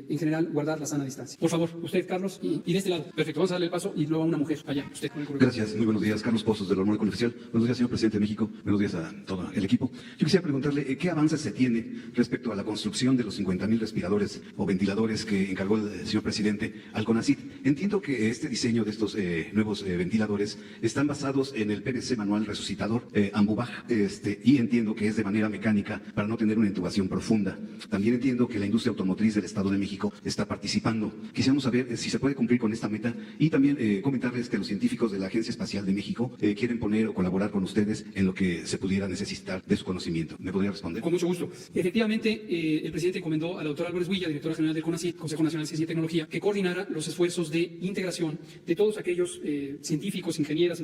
B: en general guardar la sana distancia. Por favor, usted, Carlos, y de este lado. Perfecto, vamos a darle el paso y luego a una mujer allá. Usted con el currículum.
E: Gracias, muy buenos días. Carlos Pozos, del Hormón Oficial. Buenos días, señor presidente de México. Buenos días a todo el equipo. Yo quisiera preguntarle qué avances se tiene respecto a la construcción de los 50,000 respiradores o ventiladores que encargó el señor presidente al CONACYT. Entiendo que este diseño de estos nuevos ventiladores están basados en el PVC manual resucitador Ambubach, y entiendo que es de manera mecánica para no tener una intubación profunda. También entiendo que la industria automotriz del Estado de México está participando. Quisiéramos saber si se puede cumplir con esta meta y también comentarles que los científicos de la Agencia Espacial de México quieren poner o colaborar con ustedes en lo que se pudiera necesitar de su conocimiento. ¿Me podría responder?
B: Con mucho gusto. Efectivamente, el presidente encomendó a la doctora Álvarez Huilla, directora general del CONACYT, Consejo Nacional de Ciencia y Tecnología, que coordinara los esfuerzos de integración de todos aquellos científicos, ingenieros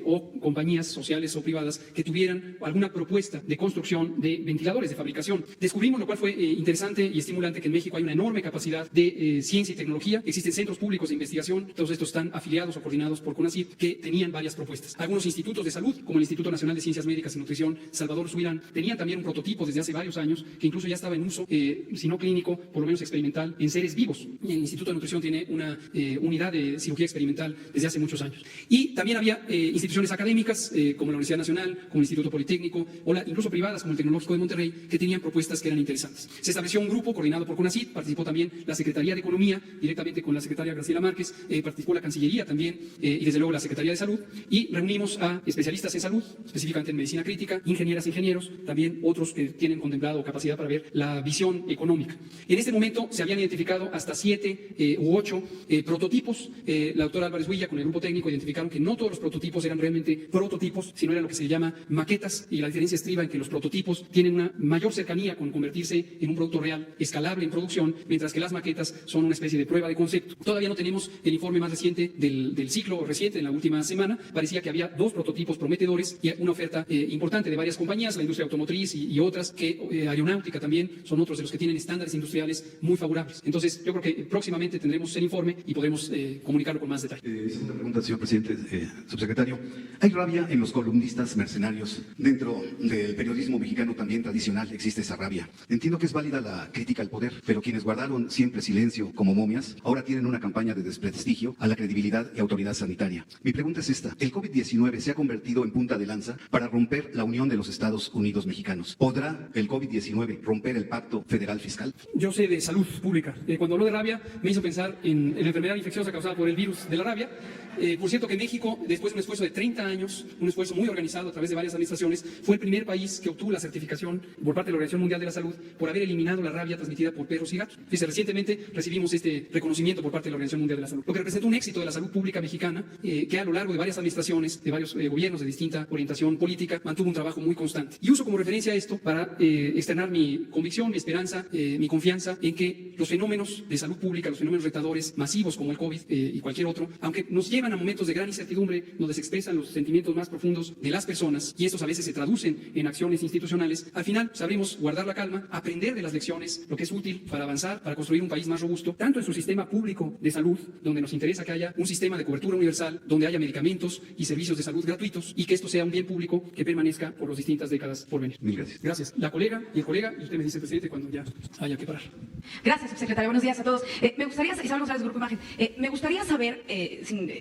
B: o compañías sociales o privadas que tuvieran alguna propuesta de construcción de ventiladores de fabricación. Descubrimos, lo cual fue interesante y estimulante, que en México hay una enorme capacidad de ciencia y tecnología. Existen centros públicos de investigación, todos estos están afiliados o coordinados por CONACYT, que tenían varias propuestas. Algunos institutos de salud, como el Instituto Nacional de Ciencias Médicas y Nutrición Salvador Subirán, tenían también un prototipo desde hace varios años que incluso ya estaba en uso, si no clínico, por lo menos experimental, en seres vivos. Y el Instituto de Nutrición tiene una unidad de cirugía experimental desde hace muchos años. Y también había instituciones académicas, como la Universidad Nacional, como el Instituto Politécnico, o incluso privadas, como el Tecnológico de Monterrey, que tenían propuestas que eran interesantes. Se estableció un grupo coordinado coordinado por CONACYT, participó también la Secretaría de Economía, directamente con la secretaria Graciela Márquez, participó la Cancillería también, y desde luego la Secretaría de Salud, y reunimos a especialistas en salud, específicamente en medicina crítica, ingenieras, ingenieros, también otros que tienen contemplado capacidad para ver la visión económica. En este momento se habían identificado hasta 7 u 8 prototipos. La doctora Álvarez Huilla con el grupo técnico identificaron que no todos los prototipos eran realmente prototipos, sino eran lo que se llama maquetas, y la diferencia estriba en que los prototipos tienen una mayor cercanía con convertirse en un producto real, escalable en producción, mientras que las maquetas son una especie de prueba de concepto. Todavía no tenemos el informe más reciente del ciclo reciente, en la última semana. Parecía que había 2 prototipos prometedores y una oferta importante de varias compañías, la industria automotriz y otras, que aeronáutica también, son otros de los que tienen estándares industriales muy favorables. Entonces, yo creo que próximamente tendremos el informe y podremos comunicarlo con más detalle.
E: Segunda pregunta, señor presidente, subsecretario. ¿Hay rabia en los columnistas mercenarios? Dentro del periodismo mexicano también tradicional existe esa rabia. Entiendo que es válida la crítica al poder, pero quienes guardaron siempre silencio como momias, ahora tienen una campaña de desprestigio a la credibilidad y autoridad sanitaria. Mi pregunta es esta: ¿el COVID-19 se ha convertido en punta de lanza para romper la unión de los Estados Unidos mexicanos? ¿Podrá el COVID-19 romper el pacto federal fiscal?
B: Yo sé de salud pública. Cuando habló de rabia, me hizo pensar en la enfermedad infecciosa causada por el virus de la rabia. Por cierto que México, después de un esfuerzo de 30 años, un esfuerzo muy organizado a través de varias administraciones, fue el primer país que obtuvo la certificación por parte de la Organización Mundial de la Salud por haber eliminado la rabia transmitida por perros y gatos. Recientemente recibimos este reconocimiento por parte de la Organización Mundial de la Salud, lo que representa un éxito de la salud pública mexicana, que a lo largo de varias administraciones, de varios gobiernos de distinta orientación política, mantuvo un trabajo muy constante. Y uso como referencia esto para externar mi convicción, mi esperanza, mi confianza en que los fenómenos de salud pública, los fenómenos retadores masivos como el COVID y cualquier otro, aunque nos llevan a momentos de gran incertidumbre donde se expresan los sentimientos más profundos de las personas, y estos a veces se traducen en acciones institucionales, al final sabremos guardar la calma, aprender de las lecciones, lo que es útil para avanzar, para construir un país más robusto, tanto en su sistema público de salud, donde nos interesa que haya un sistema de cobertura universal, donde haya medicamentos y servicios de salud gratuitos, y que esto sea un bien público que permanezca por las distintas décadas por venir.
E: Mil gracias.
B: Gracias. La colega y el colega, y usted me dice, presidente, cuando ya haya que parar.
F: Gracias, subsecretario. Buenos días a todos. Me gustaría, Isabel González, Grupo Imagen, me gustaría saber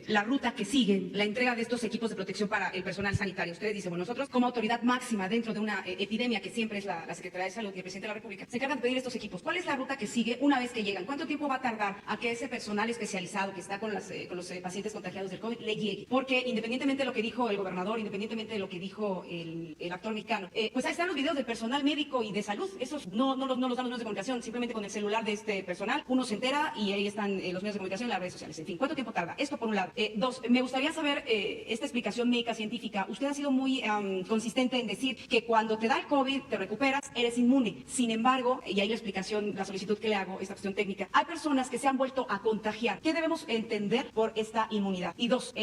F: la ruta que sigue la entrega de estos equipos de protección para el personal sanitario. Ustedes dicen, bueno, nosotros como autoridad máxima dentro de una epidemia que siempre es la Secretaría de Salud y el Presidente de la República, se encargan de pedir estos equipos. ¿Cuál es la ruta que sigue una vez que llegan? ¿Cuánto tiempo va a tardar a que ese personal especializado que está con los pacientes contagiados del COVID le llegue? Porque independientemente de lo que dijo el gobernador, independientemente de lo que dijo el actor mexicano, pues ahí están los videos del personal médico y de salud. Esos no los dan los medios de comunicación, simplemente con el celular de este personal uno se entera y ahí están los medios de comunicación y las redes sociales. En fin, ¿cuánto tiempo tarda? Esto por un lado. Dos, me gustaría saber esta explicación médica científica. Usted ha sido muy consistente en decir que cuando te da el COVID, te recuperas, eres inmune. Sin embargo, y ahí la explicación, la solicitud que le hago, esta cuestión técnica, hay personas que se han vuelto a contagiar. ¿Qué debemos entender por esta inmunidad? Y dos,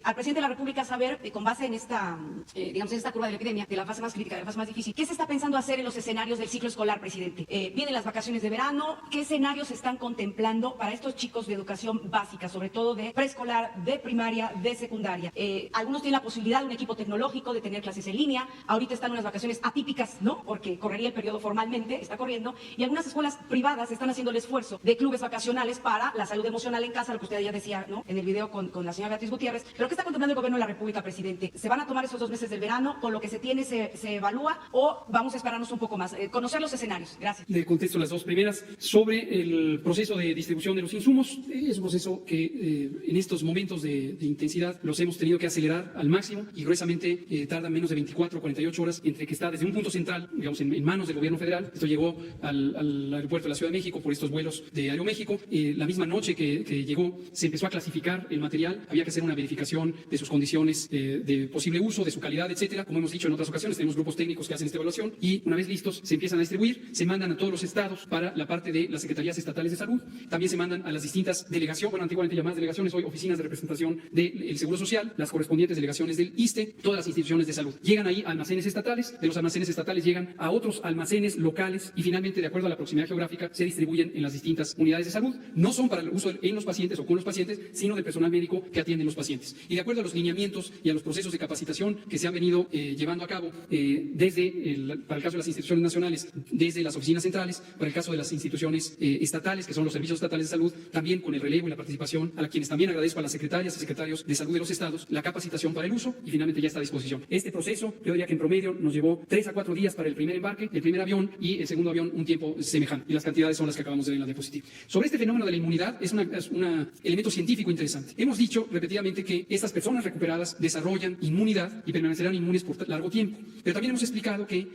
F: al presidente de la República saber, con base en esta, digamos, en esta curva de la epidemia, de la fase más crítica, de la fase más difícil, ¿qué se está pensando hacer en los escenarios del ciclo escolar, presidente? Vienen las vacaciones de verano, ¿qué escenarios se están contemplando para estos chicos de educación básica, sobre todo de preescolar, de primaria, de secundaria? Algunos tienen la posibilidad de un equipo tecnológico, de tener clases en línea. Ahorita están unas vacaciones atípicas, ¿no? Porque correría el periodo formalmente, está corriendo, y algunas escuelas privadas están haciendo el esfuerzo de clubes vacacionales para la salud emocional en casa, lo que usted ya decía, ¿no? En el video con la señora Beatriz Gutiérrez. Pero ¿qué está contemplando el gobierno de la República, presidente? ¿Se van a tomar esos 2 meses del verano? ¿Con lo que se tiene se evalúa? ¿O vamos a esperarnos un poco más? Conocer los escenarios. Gracias.
B: Le contesto las 2 primeras. Sobre el proceso de distribución de los insumos, es un proceso que en estos momentos de intensidad los hemos tenido que acelerar al máximo, y gruesamente tarda menos de 24 o 48 horas entre que está desde un punto central, digamos, en manos del gobierno federal. Esto llegó al aeropuerto de la Ciudad de México por estos vuelos de Aeroméxico. La misma noche que llegó se empezó a clasificar el material, había que hacer una verificación de sus condiciones de posible uso, de su calidad, etcétera. Como hemos dicho en otras ocasiones, tenemos grupos técnicos que hacen esta evaluación, y una vez listos se empiezan a distribuir, se mandan a todos los estados para la parte de las secretarías estatales de salud, también se mandan a las distintas delegaciones, bueno, antiguamente llamadas delegaciones, hoy oficinas de representación del Seguro Social, las correspondientes delegaciones del ISSSTE, todas las instituciones de salud. Llegan ahí a almacenes estatales, de los almacenes estatales llegan a otros almacenes locales, y finalmente, de acuerdo a la proximidad geográfica, se distribuyen en las distintas unidades de salud. No son para el uso en los pacientes o con los pacientes, sino del personal médico que atiende los pacientes. Y de acuerdo a los lineamientos y a los procesos de capacitación que se han venido llevando a cabo para el caso de las instituciones nacionales, desde las oficinas centrales, para el caso de las instituciones estatales, que son los servicios estatales de salud, también con el relevo y la participación, a quienes también agradezco a las secretarias y secretarios de salud de los estados, la capacitación para el uso, y finalmente ya está a disposición. Este proceso, yo diría que en promedio nos llevó 3 a 4 días para el primer embarque, el primer avión, y el segundo avión un tiempo efecto semejante. Y las cantidades son las que acabamos de ver en la diapositiva. Sobre este fenómeno de la inmunidad es un elemento científico interesante. Hemos dicho repetidamente que estas personas recuperadas desarrollan inmunidad y permanecerán inmunes por largo tiempo. Pero también hemos explicado que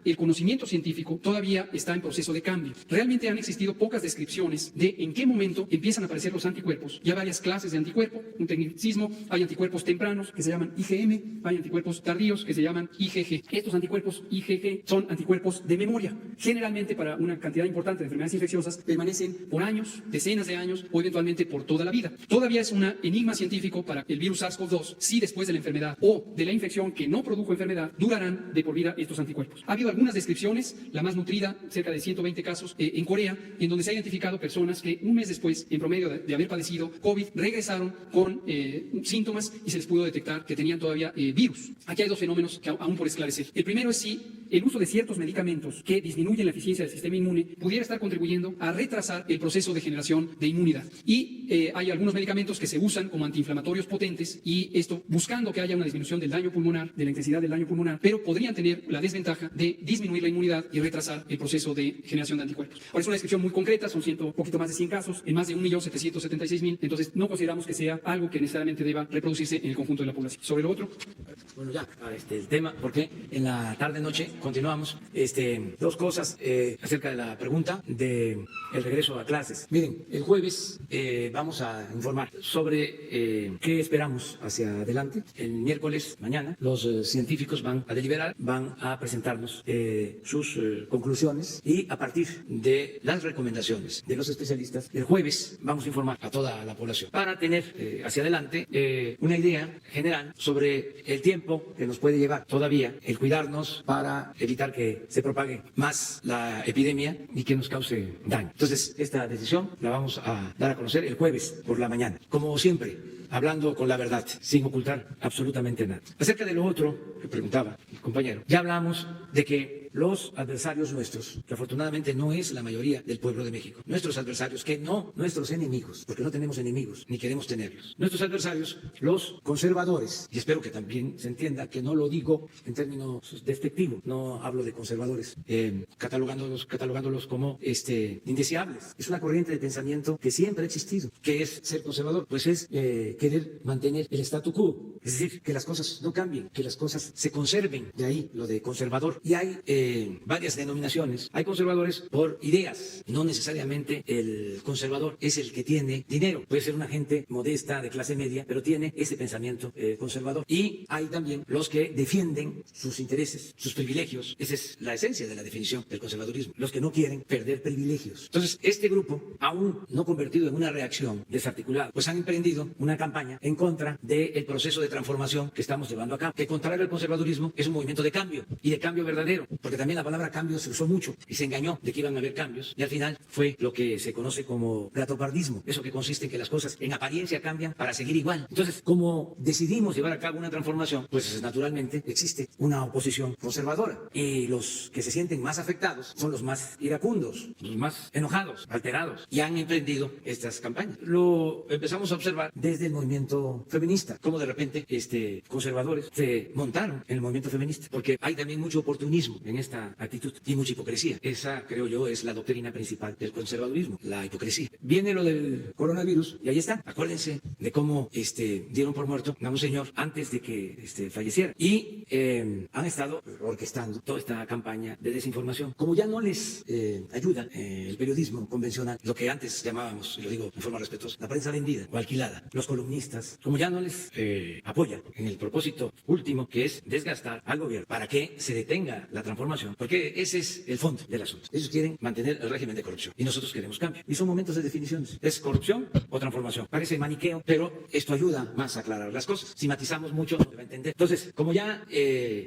B: el conocimiento científico todavía está en proceso de cambio. Realmente han existido pocas descripciones de en qué momento empiezan a aparecer los anticuerpos. Ya varias clases de anticuerpo, un tecnicismo, hay anticuerpos tempranos que se llaman IgM, hay anticuerpos tardíos que se llaman IgG. Estos anticuerpos IgG son anticuerpos de memoria. Generalmente para una cantidad importante de enfermedades infecciosas permanecen por años, decenas de años o eventualmente por toda la vida. Todavía es un enigma científico para el virus SARS-CoV-2 si después de la enfermedad o de la infección que no produjo enfermedad durarán de por vida estos anticuerpos. Ha habido algunas descripciones, la más nutrida, cerca de 120 casos en Corea, en donde se ha identificado personas que un mes después, en promedio de haber padecido COVID, regresaron con síntomas y se les pudo detectar que tenían todavía virus. Aquí hay dos fenómenos que aún por esclarecer. El primero es si el uso de ciertos medicamentos que disminuyen la eficiencia del sistema inmune pudiera estar contribuyendo a retrasar el proceso de generación de inmunidad. Y hay algunos medicamentos que se usan como antiinflamatorios potentes y esto buscando que haya una disminución del daño pulmonar, de la intensidad del daño pulmonar, pero podrían tener la desventaja de disminuir la inmunidad y retrasar el proceso de generación de anticuerpos. Ahora es una descripción muy concreta, son poquito más de 100 casos, en más de 1.776.000, entonces no consideramos que sea algo que necesariamente deba reproducirse en el conjunto de la población. Sobre lo otro.
A: Bueno, ya, el tema, porque en la tarde-noche continuamos. Dos cosas acerca de la pregunta del regreso a clases. Miren, el jueves vamos a informar sobre qué esperamos hacia adelante. El miércoles, mañana, los científicos van a deliberar, van a presentarnos sus conclusiones y a partir de las recomendaciones de los especialistas, el jueves vamos a informar a toda la población para tener hacia adelante una idea general sobre el tiempo que nos puede llevar todavía el cuidarnos para evitar que se propague más la epidemia y que nos cause daño. Entonces, esta decisión la vamos a dar a conocer el jueves por la mañana. Como siempre, hablando con la verdad, sin ocultar absolutamente nada. Acerca de lo otro que preguntaba el compañero, ya hablamos de que los adversarios nuestros, que afortunadamente no es la mayoría del pueblo de México, nuestros adversarios, que no nuestros enemigos, porque no tenemos enemigos, ni queremos tenerlos. Nuestros adversarios, los conservadores, y espero que también se entienda que no lo digo en términos despectivos, no hablo de conservadores, catalogándolos como indeseables. Es una corriente de pensamiento que siempre ha existido. ¿Qué es ser conservador? Pues es querer mantener el statu quo, es decir, que las cosas no cambien, que las cosas se conserven. De ahí lo de conservador. Y hay varias denominaciones. Hay conservadores por ideas, no necesariamente el conservador es el que tiene dinero. Puede ser una gente modesta, de clase media, pero tiene ese pensamiento conservador. Y hay también los que defienden sus intereses, sus privilegios. Esa es la esencia de la definición del conservadurismo. Los que no quieren perder privilegios. Entonces, este grupo, aún no convertido en una reacción desarticulada, pues han emprendido una campaña en contra del proceso de transformación que estamos llevando a cabo. Que contrario al conservadurismo es un movimiento de cambio y de cambio verdadero. Porque también la palabra cambio se usó mucho y se engañó de que iban a haber cambios y al final fue lo que se conoce como gatopardismo, eso que consiste en que las cosas en apariencia cambian para seguir igual. Entonces, como decidimos llevar a cabo una transformación, pues naturalmente existe una oposición conservadora y los que se sienten más afectados son los más iracundos, los más enojados, alterados y han emprendido estas campañas. Lo empezamos a observar desde el movimiento feminista, como de repente conservadores se montaron en el movimiento feminista, porque hay también mucho oportunismo en esta actitud y mucha hipocresía. Esa, creo yo, es la doctrina principal del conservadurismo, la hipocresía. Viene lo del coronavirus y ahí está. Acuérdense de cómo dieron por muerto a un señor antes de que falleciera y han estado orquestando toda esta campaña de desinformación. Como ya no les ayuda el periodismo convencional, lo que antes llamábamos, y lo digo en forma respetuosa, la prensa vendida o alquilada, los columnistas, como ya no les apoyan en el propósito último que es desgastar al gobierno para que se detenga la transformación, porque ese es el fondo del asunto. Ellos quieren mantener el régimen de corrupción y nosotros queremos cambio. Y son momentos de definiciones. ¿Es corrupción o transformación? Parece maniqueo, pero esto ayuda más a aclarar las cosas. Si matizamos mucho, no se va a entender. Entonces, como ya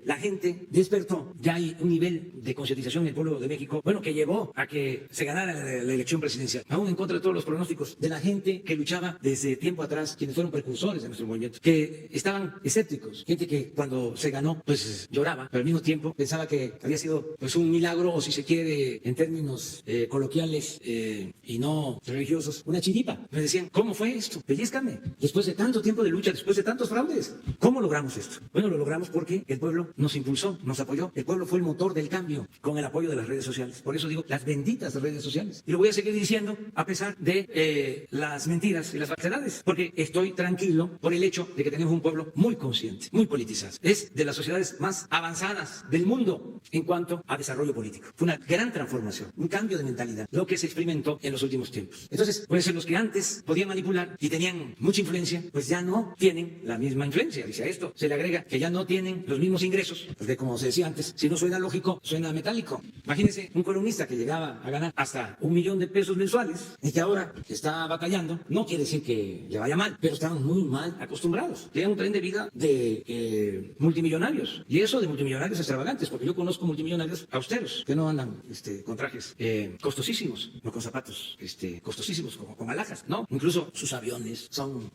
A: la gente despertó, ya hay un nivel de concientización en el pueblo de México, bueno, que llevó a que se ganara la elección presidencial, aún en contra de todos los pronósticos de la gente que luchaba desde tiempo atrás, quienes fueron precursores de nuestro movimiento, que estaban escépticos, gente que cuando se ganó, pues lloraba, pero al mismo tiempo pensaba que había había sido pues un milagro, o si se quiere, en términos coloquiales y no religiosos, una chiripa. Me decían, ¿cómo fue esto? Pellízcame. Después de tanto tiempo de lucha, después de tantos fraudes, ¿cómo logramos esto? Bueno, lo logramos porque el pueblo nos impulsó, nos apoyó. El pueblo fue el motor del cambio con el apoyo de las redes sociales. Por eso digo, las benditas redes sociales. Y lo voy a seguir diciendo a pesar de las mentiras y las falsedades, porque estoy tranquilo por el hecho de que tenemos un pueblo muy consciente, muy politizado. Es de las sociedades más avanzadas del mundo en cuanto a desarrollo político. Fue una gran transformación, un cambio de mentalidad, lo que se experimentó en los últimos tiempos. Entonces, pues los que antes podían manipular y tenían mucha influencia, pues ya no tienen la misma influencia. Dice a esto se le agrega que ya no tienen los mismos ingresos, porque como se decía antes, si no suena lógico, suena metálico. Imagínense un columnista que llegaba a ganar hasta $1.000.000 mensuales y que ahora está batallando. No quiere decir que le vaya mal, pero están muy mal acostumbrados. Tienen un tren de vida de multimillonarios, y eso de multimillonarios extravagantes, porque yo conozco multimillonarios austeros que no andan con trajes costosísimos, no con zapatos costosísimos como con alhajas, no, incluso sus aviones son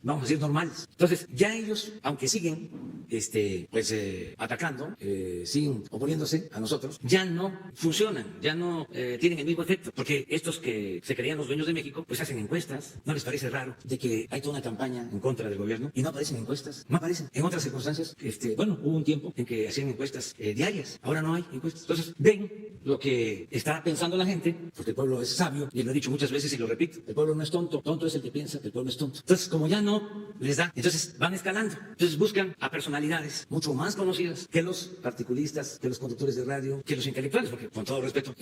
A: vamos a decir normales. Entonces ya ellos, aunque siguen atacando, siguen oponiéndose a nosotros, ya no funcionan, ya no tienen el mismo efecto, porque estos que se creían los dueños de México pues hacen encuestas. ¿No les parece raro de que hay toda una campaña en contra del gobierno y no aparecen encuestas? No aparecen. En otras circunstancias, bueno, hubo un tiempo en que hacían encuestas diarias, ahora no hay encuestas. Entonces ven lo que está pensando la gente, porque el pueblo es sabio, y lo he dicho muchas veces y lo repito, el pueblo no es tonto, tonto es el que piensa que el pueblo es tonto. Entonces, como ya no les da, entonces van escalando, entonces buscan a personalidades mucho más conocidas que los particulistas, que los conductores de radio, que los intelectuales, porque con todo respeto,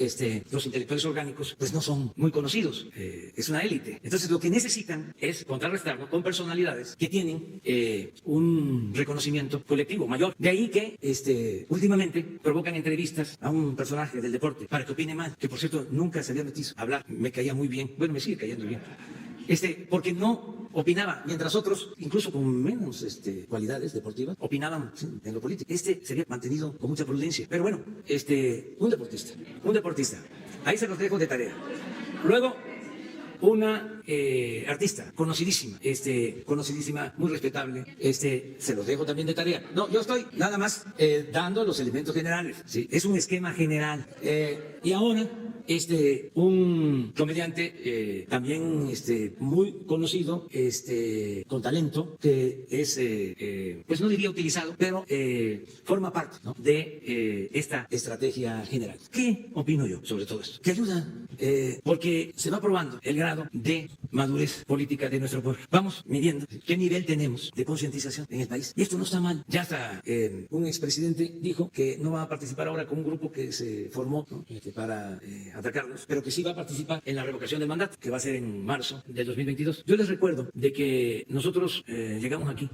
A: los intelectuales orgánicos pues no son muy conocidos, es una élite. Entonces lo que necesitan es contrarrestarlo con personalidades que tienen un reconocimiento colectivo mayor. De ahí que últimamente provocan entrevistas a un personaje del deporte para que opine mal, que por cierto nunca se había metido a hablar, me caía muy bien, bueno, me sigue cayendo bien, porque no opinaba, mientras otros, incluso con menos cualidades deportivas, opinaban en lo político. Se había mantenido con mucha prudencia. Pero bueno, un deportista, ahí se los dejo de tarea. Luego, una artista conocidísima, muy respetable, se los dejo también de tarea. No, yo estoy nada más dando los elementos generales, ¿sí? Es un esquema general. Y ahora, un comediante también muy conocido, con talento, que es, pues no diría utilizado, pero forma parte, ¿no?, de esta estrategia general. ¿Qué opino yo sobre todo esto? Que ayuda, porque se va probando el grado de madurez política de nuestro pueblo. Vamos midiendo qué nivel tenemos de concientización en el país. Y esto no está mal. Ya hasta un expresidente dijo que no va a participar ahora con un grupo que se formó, ¿no?, para atacarnos, pero que sí va a participar en la revocación del mandato, que va a ser en marzo del 2022. Yo les recuerdo de que nosotros llegamos aquí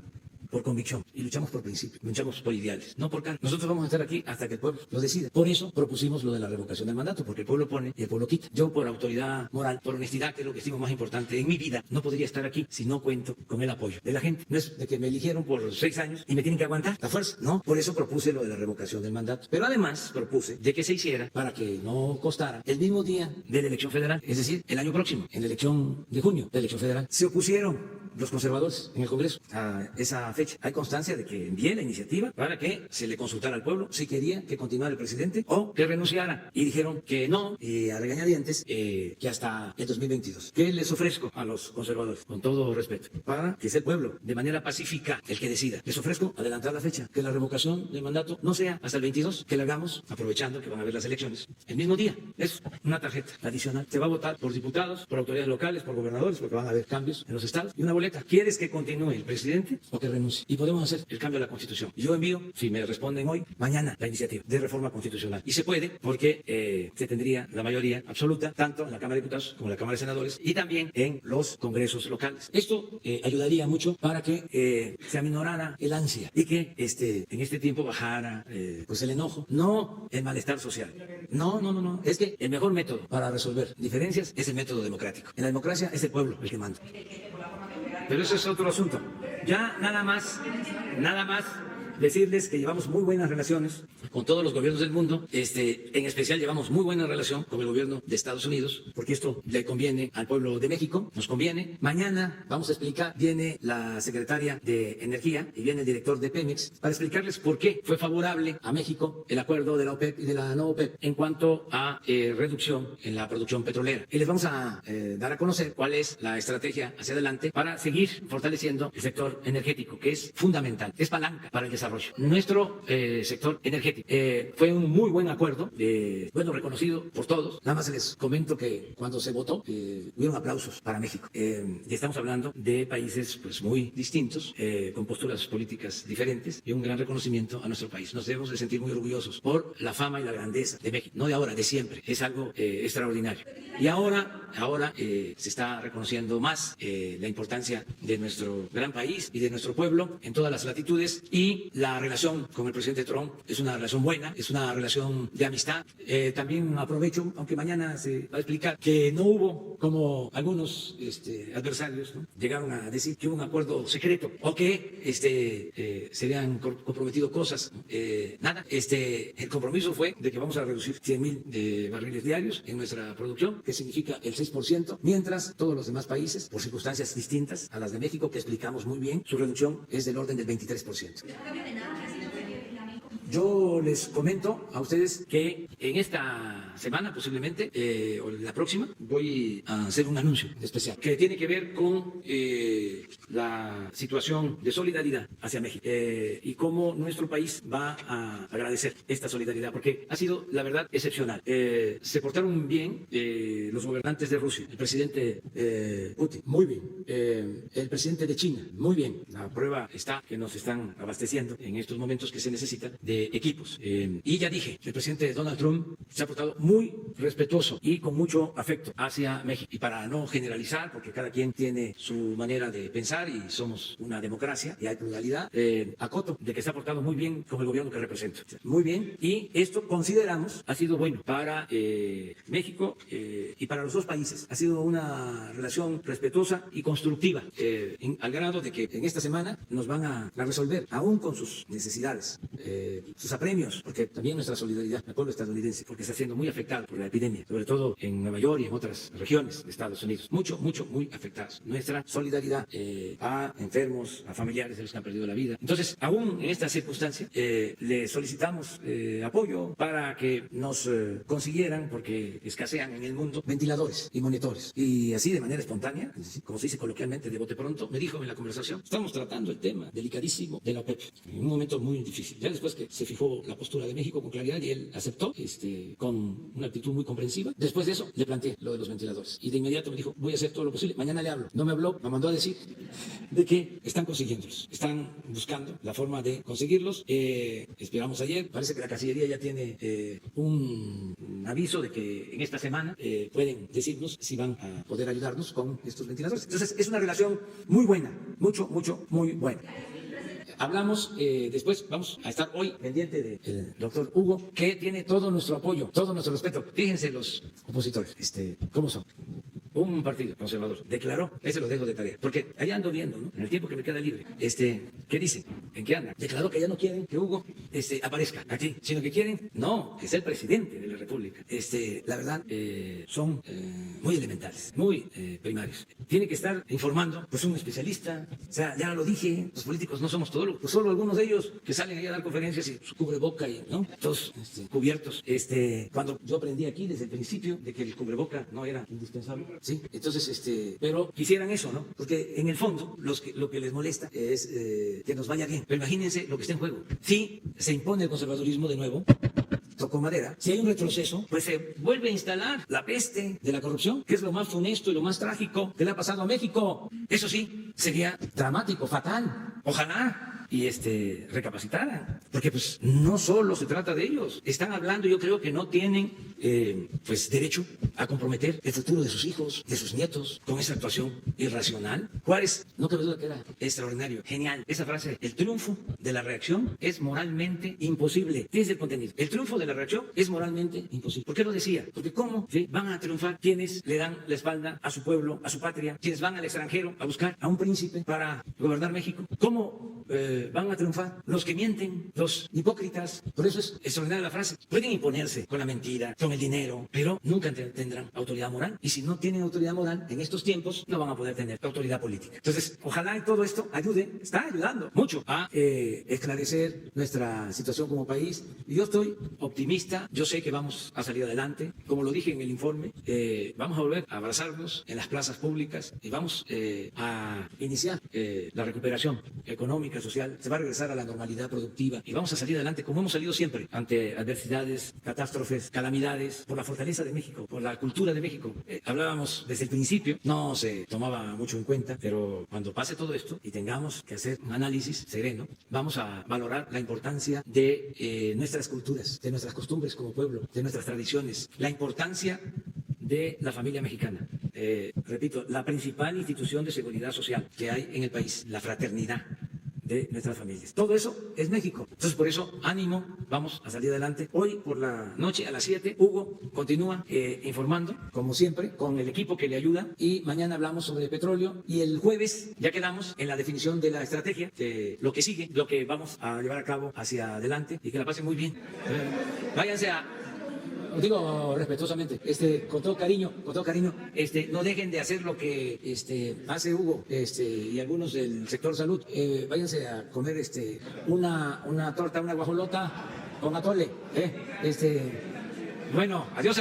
A: por convicción y luchamos por principios, luchamos por ideales, no por cargos. Nosotros vamos a estar aquí hasta que el pueblo lo decida. Por eso propusimos lo de la revocación del mandato, porque el pueblo pone y el pueblo quita. Yo, por autoridad moral, por honestidad, que es lo que estimo más importante en mi vida, no podría estar aquí si no cuento con el apoyo de la gente. No es de que me eligieron por 6 años y me tienen que aguantar la fuerza, no. Por eso propuse lo de la revocación del mandato. Pero además propuse de que se hiciera para que no costara el mismo día de la elección federal, es decir, el año próximo, en la elección de junio, de la elección federal. Se opusieron los conservadores en el Congreso a esa fecha. Hay constancia de que envié la iniciativa para que se le consultara al pueblo si quería que continuara el presidente o que renunciara. Y dijeron que no, y a regañadientes, que hasta el 2022. ¿Qué les ofrezco a los conservadores? Con todo respeto, para que sea el pueblo, de manera pacífica, el que decida. Les ofrezco adelantar la fecha, que la revocación del mandato no sea hasta el 22, que la hagamos aprovechando que van a haber las elecciones el mismo día. Es una tarjeta adicional. Se va a votar por diputados, por autoridades locales, por gobernadores, porque van a haber cambios en los estados, y una boleta. ¿Quieres que continúe el presidente o que renuncie? Y podemos hacer el cambio a la Constitución. Yo envío, si me responden hoy, mañana, la iniciativa de reforma constitucional. Y se puede porque se tendría la mayoría absoluta, tanto en la Cámara de Diputados como en la Cámara de Senadores, y también en los congresos locales. Esto ayudaría mucho para que se aminorara el ansia y que en este tiempo bajara pues el enojo, no el malestar social. No. Es que el mejor método para resolver diferencias es el método democrático. En la democracia es el pueblo el que manda. Pero eso es otro asunto. Ya nada más decirles que llevamos muy buenas relaciones con todos los gobiernos del mundo. En especial llevamos muy buena relación con el gobierno de Estados Unidos, porque esto le conviene al pueblo de México, nos conviene. Mañana vamos a explicar, viene la secretaria de Energía y viene el director de Pemex para explicarles por qué fue favorable a México el acuerdo de la OPEP y de la no OPEP en cuanto a reducción en la producción petrolera. Y les vamos a dar a conocer cuál es la estrategia hacia adelante para seguir fortaleciendo el sector energético, que es fundamental, es palanca para el desarrollo. Nuestro sector energético fue un muy buen acuerdo, bueno, reconocido por todos. Nada más les comento que cuando se votó hubieron aplausos para México. Y estamos hablando de países pues muy distintos, con posturas políticas diferentes, y un gran reconocimiento a nuestro país. Nos debemos de sentir muy orgullosos por la fama y la grandeza de México, no de ahora, de siempre. Es algo extraordinario. Y ahora se está reconociendo más la importancia de nuestro gran país y de nuestro pueblo en todas las latitudes, y la relación con el presidente Trump es una relación buena, es una relación de amistad. También aprovecho, aunque mañana se va a explicar, que no hubo, como algunos adversarios, ¿no?, llegaron a decir que hubo un acuerdo secreto o que se habían comprometido cosas. Nada, el compromiso fue de que vamos a reducir 100,000 barriles diarios en nuestra producción, que significa el 6%, mientras todos los demás países, por circunstancias distintas a las de México, que explicamos muy bien, su reducción es del orden del 23%. Yo les comento a ustedes que en esta semana, posiblemente, o la próxima, voy a hacer un anuncio especial que tiene que ver con la situación de solidaridad hacia México y cómo nuestro país va a agradecer esta solidaridad, porque ha sido, la verdad, excepcional. Se portaron bien los gobernantes de Rusia, el presidente Putin, muy bien, el presidente de China, muy bien. La prueba está que nos están abasteciendo en estos momentos que se necesitan de equipos. Y ya dije, el presidente Donald Trump se ha portado muy respetuoso y con mucho afecto hacia México. Y para no generalizar, porque cada quien tiene su manera de pensar y somos una democracia y hay pluralidad, acoto de que se ha portado muy bien con el gobierno que represento. Muy bien. Y esto, consideramos, ha sido bueno para México y para los dos países. Ha sido una relación respetuosa y constructiva, al grado de que en esta semana nos van a resolver, aún con sus necesidades, sus apremios, porque también nuestra solidaridad al pueblo estadounidense, porque está siendo muy afectado por la epidemia, sobre todo en Nueva York y en otras regiones de Estados Unidos. Muy afectados. Nuestra solidaridad a enfermos, a familiares de los que han perdido la vida. Entonces, aún en esta circunstancia, le solicitamos apoyo para que nos consiguieran, porque escasean en el mundo, ventiladores y monitores. Y así, de manera espontánea, como se dice coloquialmente, de bote pronto, me dijo en la conversación, estamos tratando el tema delicadísimo de la OPEP, en un momento muy difícil. Ya después que se fijó la postura de México con claridad y él aceptó, con una actitud muy comprensiva. Después de eso, le planteé lo de los ventiladores. Y de inmediato me dijo, voy a hacer todo lo posible, mañana le hablo. No me habló, me mandó a decir de que están consiguiéndolos, están buscando la forma de conseguirlos. Esperamos ayer, parece que la Cancillería ya tiene un aviso de que en esta semana pueden decirnos si van a poder ayudarnos con estos ventiladores. Entonces, es una relación muy buena, muy buena. Hablamos, después vamos a estar hoy pendiente del doctor Hugo, que tiene todo nuestro apoyo, todo nuestro respeto. Fíjense los opositores, ¿cómo son? Un partido conservador declaró, ese lo dejo de tarea, porque allá ando viendo, ¿no?, en el tiempo que me queda libre, ¿qué dice? ¿En qué anda? Declaró que ya no quieren que Hugo aparezca aquí, sino que quieren, no, que sea el presidente de la República. La verdad, son muy elementales, muy primarios. Tiene que estar informando, pues, un especialista. O sea, ya lo dije, los políticos no somos todólogos, pues solo algunos de ellos que salen ahí a dar conferencias y su cubreboca y, ¿no?, todos cubiertos. Cuando yo aprendí aquí desde el principio de que el cubreboca no era indispensable, ¿sí? Entonces, pero quisieran eso, ¿no? Porque en el fondo lo que les molesta es que nos vaya bien. Pero imagínense lo que está en juego. Si se impone el conservadurismo de nuevo, tocó madera, si hay un retroceso, pues se vuelve a instalar la peste de la corrupción, que es lo más funesto y lo más trágico que le ha pasado a México. Eso sí, sería dramático, fatal. Ojalá y recapacitaran, porque pues no solo se trata de ellos, están hablando, yo creo que no tienen pues derecho a comprometer el futuro de sus hijos, de sus nietos, con esa actuación irracional. Juárez, no cabe duda que era extraordinario, genial. Esa frase, el triunfo de la reacción es moralmente imposible. Fíjense el contenido, el triunfo de la reacción es moralmente imposible. ¿Por qué lo decía? Porque ¿cómo van a triunfar quienes le dan la espalda a su pueblo, a su patria, quienes van al extranjero a buscar a un príncipe para gobernar México? ¿Cómo van a triunfar los que mienten, los hipócritas. Por eso es extraordinaria la frase. Pueden imponerse con la mentira, con el dinero, pero nunca tendrán autoridad moral. Y si no tienen autoridad moral en estos tiempos, no van a poder tener autoridad política. Entonces, ojalá todo esto ayude, está ayudando mucho a esclarecer nuestra situación como país. Y yo estoy optimista, yo sé que vamos a salir adelante. Como lo dije en el informe, vamos a volver a abrazarnos en las plazas públicas y vamos a iniciar la recuperación económica, social. Se va a regresar a la normalidad productiva y vamos a salir adelante como hemos salido siempre, ante adversidades, catástrofes, calamidades, por la fortaleza de México, por la cultura de México. Hablábamos desde el principio, no se tomaba mucho en cuenta, pero cuando pase todo esto y tengamos que hacer un análisis sereno, vamos a valorar la importancia de nuestras culturas, de nuestras costumbres como pueblo, de nuestras tradiciones, la importancia de la familia mexicana. Repito, la principal institución de seguridad social que hay en el país, la fraternidad de nuestras familias. Todo eso es México. Entonces, por eso, ánimo, vamos a salir adelante. Hoy por la noche a las 7, Hugo continúa informando, como siempre, con el equipo que le ayuda, y mañana hablamos sobre petróleo, y el jueves ya quedamos en la definición de la estrategia, de lo que sigue, lo que vamos a llevar a cabo hacia adelante, y que la pasen muy bien. Váyanse lo digo respetuosamente, con todo cariño, no dejen de hacer lo que hace Hugo y algunos del sector salud. Váyanse a comer una torta, una guajolota con atole. Bueno, adiós.